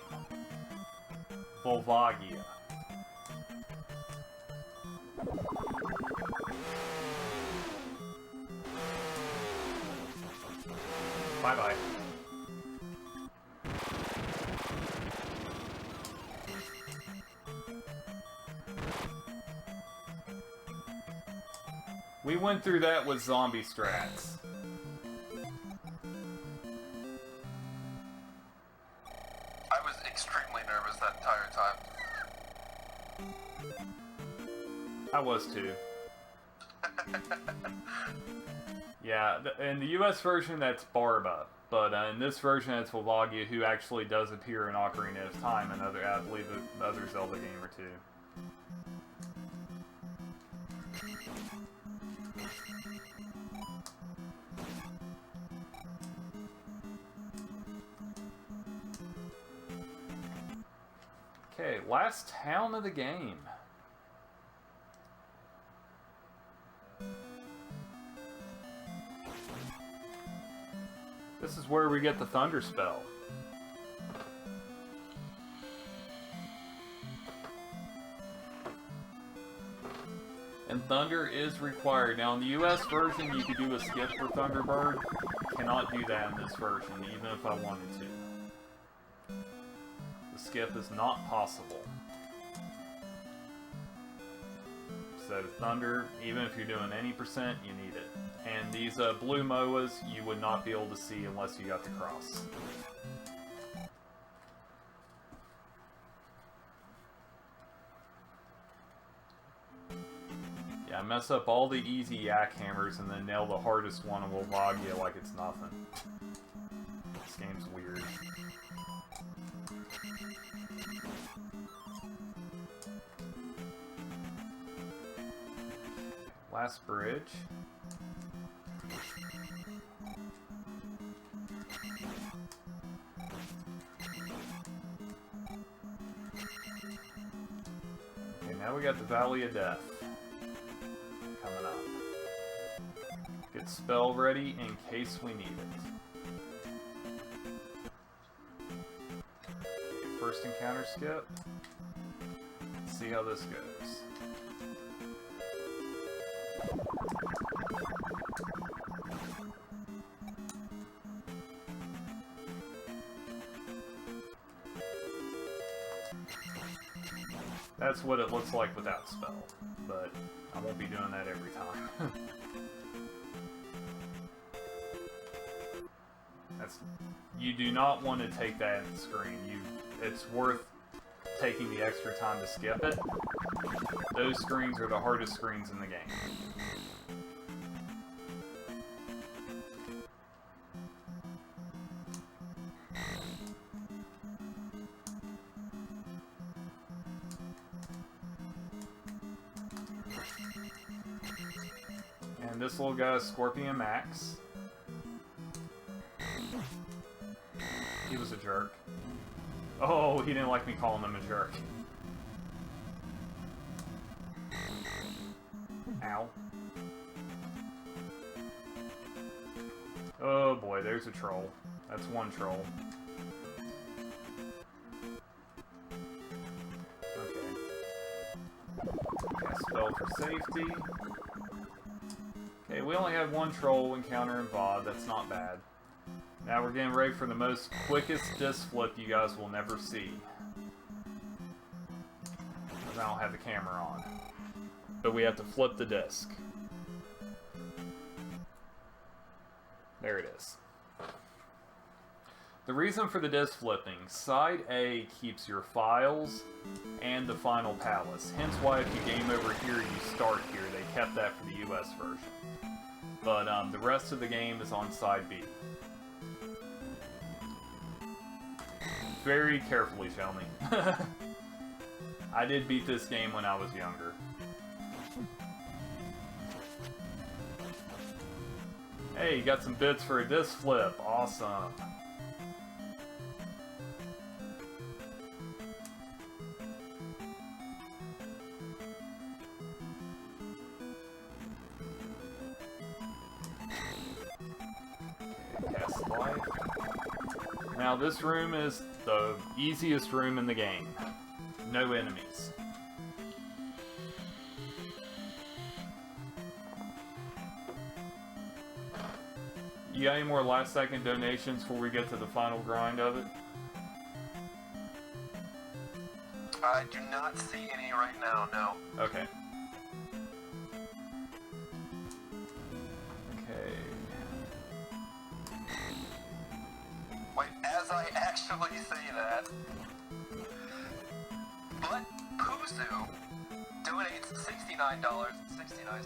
Volvagia. Bye-bye. We went through that with zombie strats. I was extremely nervous that entire time. I was too. Yeah, in the US version that's Barba, but in this version it's Volvagia, who actually does appear in Ocarina of Time and I believe the other Zelda game or two. Okay, last town of the game. This is where we get the Thunder Spell. And Thunder is required. Now in the US version you could do a skip for Thunderbird. Cannot do that in this version, even if I wanted to. The skip is not possible. So Thunder, even if you're doing any percent, you need it. And these blue MOAs you would not be able to see unless you got the cross. Yeah, I mess up all the easy yak hammers and then nail the hardest one and will log you like it's nothing. This game's weird. Last bridge. Okay, now we got the Valley of Death coming up. Get spell ready in case we need it. Okay, first encounter skip. Let's see how this goes. That's what it looks like without spell, but I won't be doing that every time. You do not want to take that in the screen. It's worth taking the extra time to skip it. Those screens are the hardest screens in the game. And this little guy is Scorpion Max. He was a jerk. Oh, he didn't like me calling him a jerk. Ow. Oh boy, there's a troll. That's one troll. Okay. Cast spell for safety. Okay, we only have one troll encounter in VOD. That's not bad. Now we're getting ready for the most quickest disc flip you guys will never see. Because I don't have the camera on. But we have to flip the disc. There it is. The reason for the disc flipping, side A keeps your files and the final palace. Hence why if you game over here, you start here. They kept that for the US version. But the rest of the game is on side B. Very carefully, Shelmy. I did beat this game when I was younger. Hey, you got some bits for a disc flip. Awesome. Cast life. Now this room is the easiest room in the game. No enemies. You got any more last second donations before we get to the final grind of it? I do not see any right now, no. Okay. Okay. Wait, as I actually say that, But Puzu donates $69.69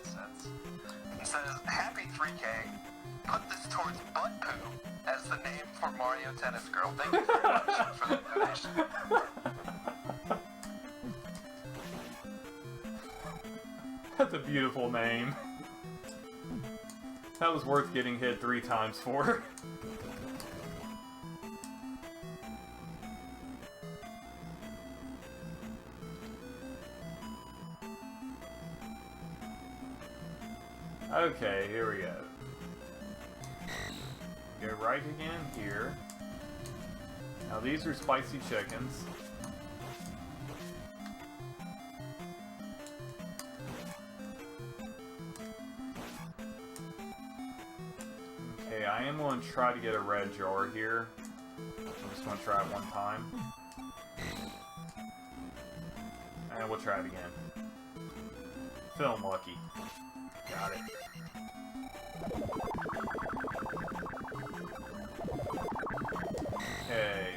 and says, Happy 3K, put this towards Butt Poo as the name for Mario Tennis Girl. Thank you very much for the donation. That's a beautiful name. That was worth getting hit 3 times for. Okay, here we go. Go right again here. Now these are spicy chickens. Okay, I am going to try to get a red jar here. I'm just going to try it one time. And we'll try it again. Film lucky. Got it. Okay.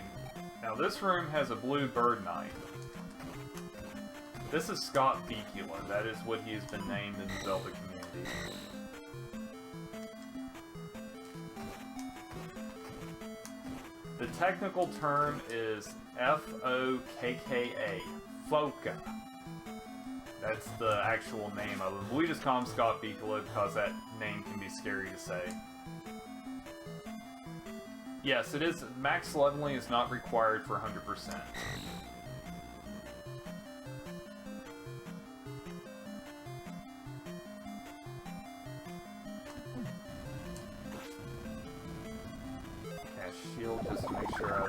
Now this room has a blue bird knight. This is Scott Bakula. That is what he has been named in the Zelda community. The technical term is F-O-K-K-A. Foka. That's the actual name of him. We just call him Scott Bakula because that name can be scary to say. Yes, it is. Max leveling is not required for 100%. Cast shield just to make sure I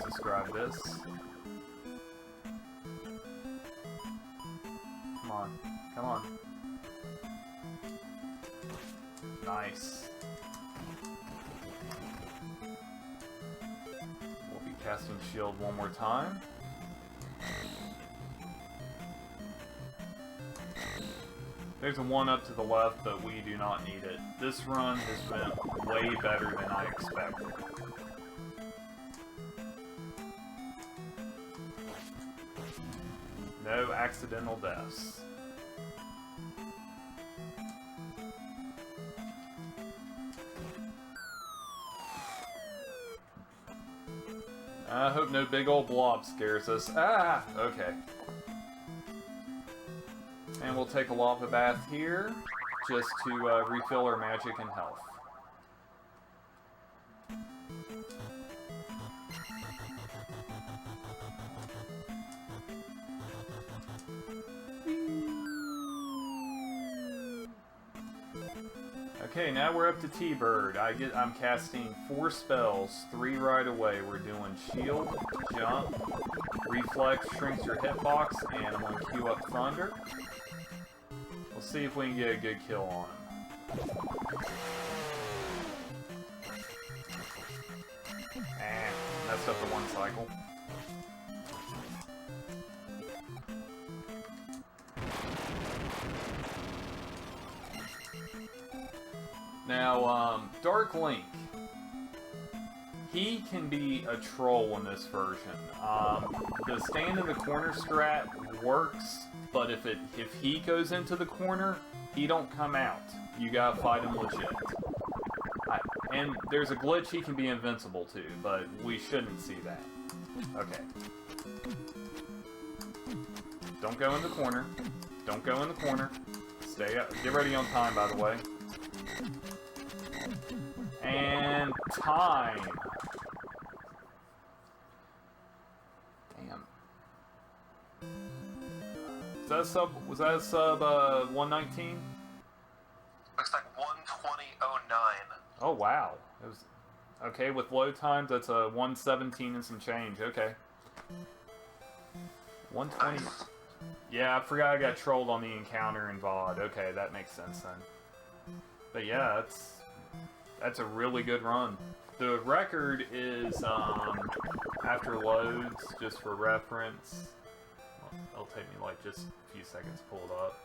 subscribe this. Come on. Come on. Nice. We'll be casting shield one more time. There's a one up to the left, but we do not need it. This run has been way better than I expected. No accidental deaths. I hope no big old blob scares us. Ah! Okay. And we'll take a lava bath here, just to refill our magic and health. Okay, now we're up to T-Bird. I'm casting 4 spells, 3 right away. We're doing Shield, Jump, Reflex shrinks your hitbox, and I'm going to queue up Thunder. We'll see if we can get a good kill on him. Messed up the one cycle. Now, Dark Link. He can be a troll in this version. The stand in the corner strat works, but if he goes into the corner, he don't come out. You gotta fight him legit. And there's a glitch he can be invincible to, but we shouldn't see that. Okay. Don't go in the corner. Don't go in the corner. Stay up. Get ready on time, by the way. And time. Damn. Was that a sub 119? Looks like 120.09. Oh wow, it was okay with load times. That's a 117 and some change. Okay, 120. Nice. Yeah, I forgot I got trolled on the encounter in VOD. Okay, that makes sense then. But yeah, that's a really good run. The record is after loads, just for reference. Well, it'll take me like just a few seconds to pull it up.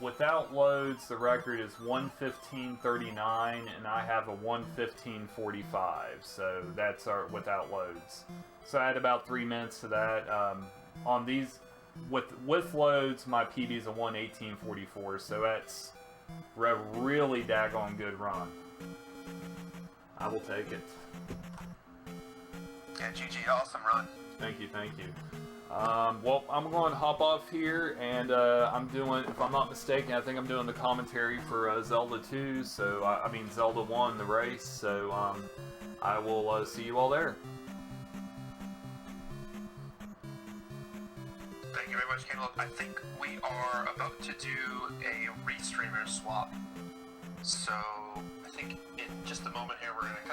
Without loads, the record is 1:15:39, and I have a 1:15:45. So that's our without loads. So I had about 3 minutes to that. On these, with loads, my PB is a 1:18:44. So that's a really daggone good run. I will take it. Yeah, GG, awesome run. Thank you, thank you. Well, I'm going to hop off here, and I'm doing, if I'm not mistaken, I think I'm doing the commentary for Zelda 2, so, I mean Zelda 1, the race, so I will see you all there. Thank you very much, Cantaloupe. I think we are about to do a restreamer swap, so I think in just a moment here we're going to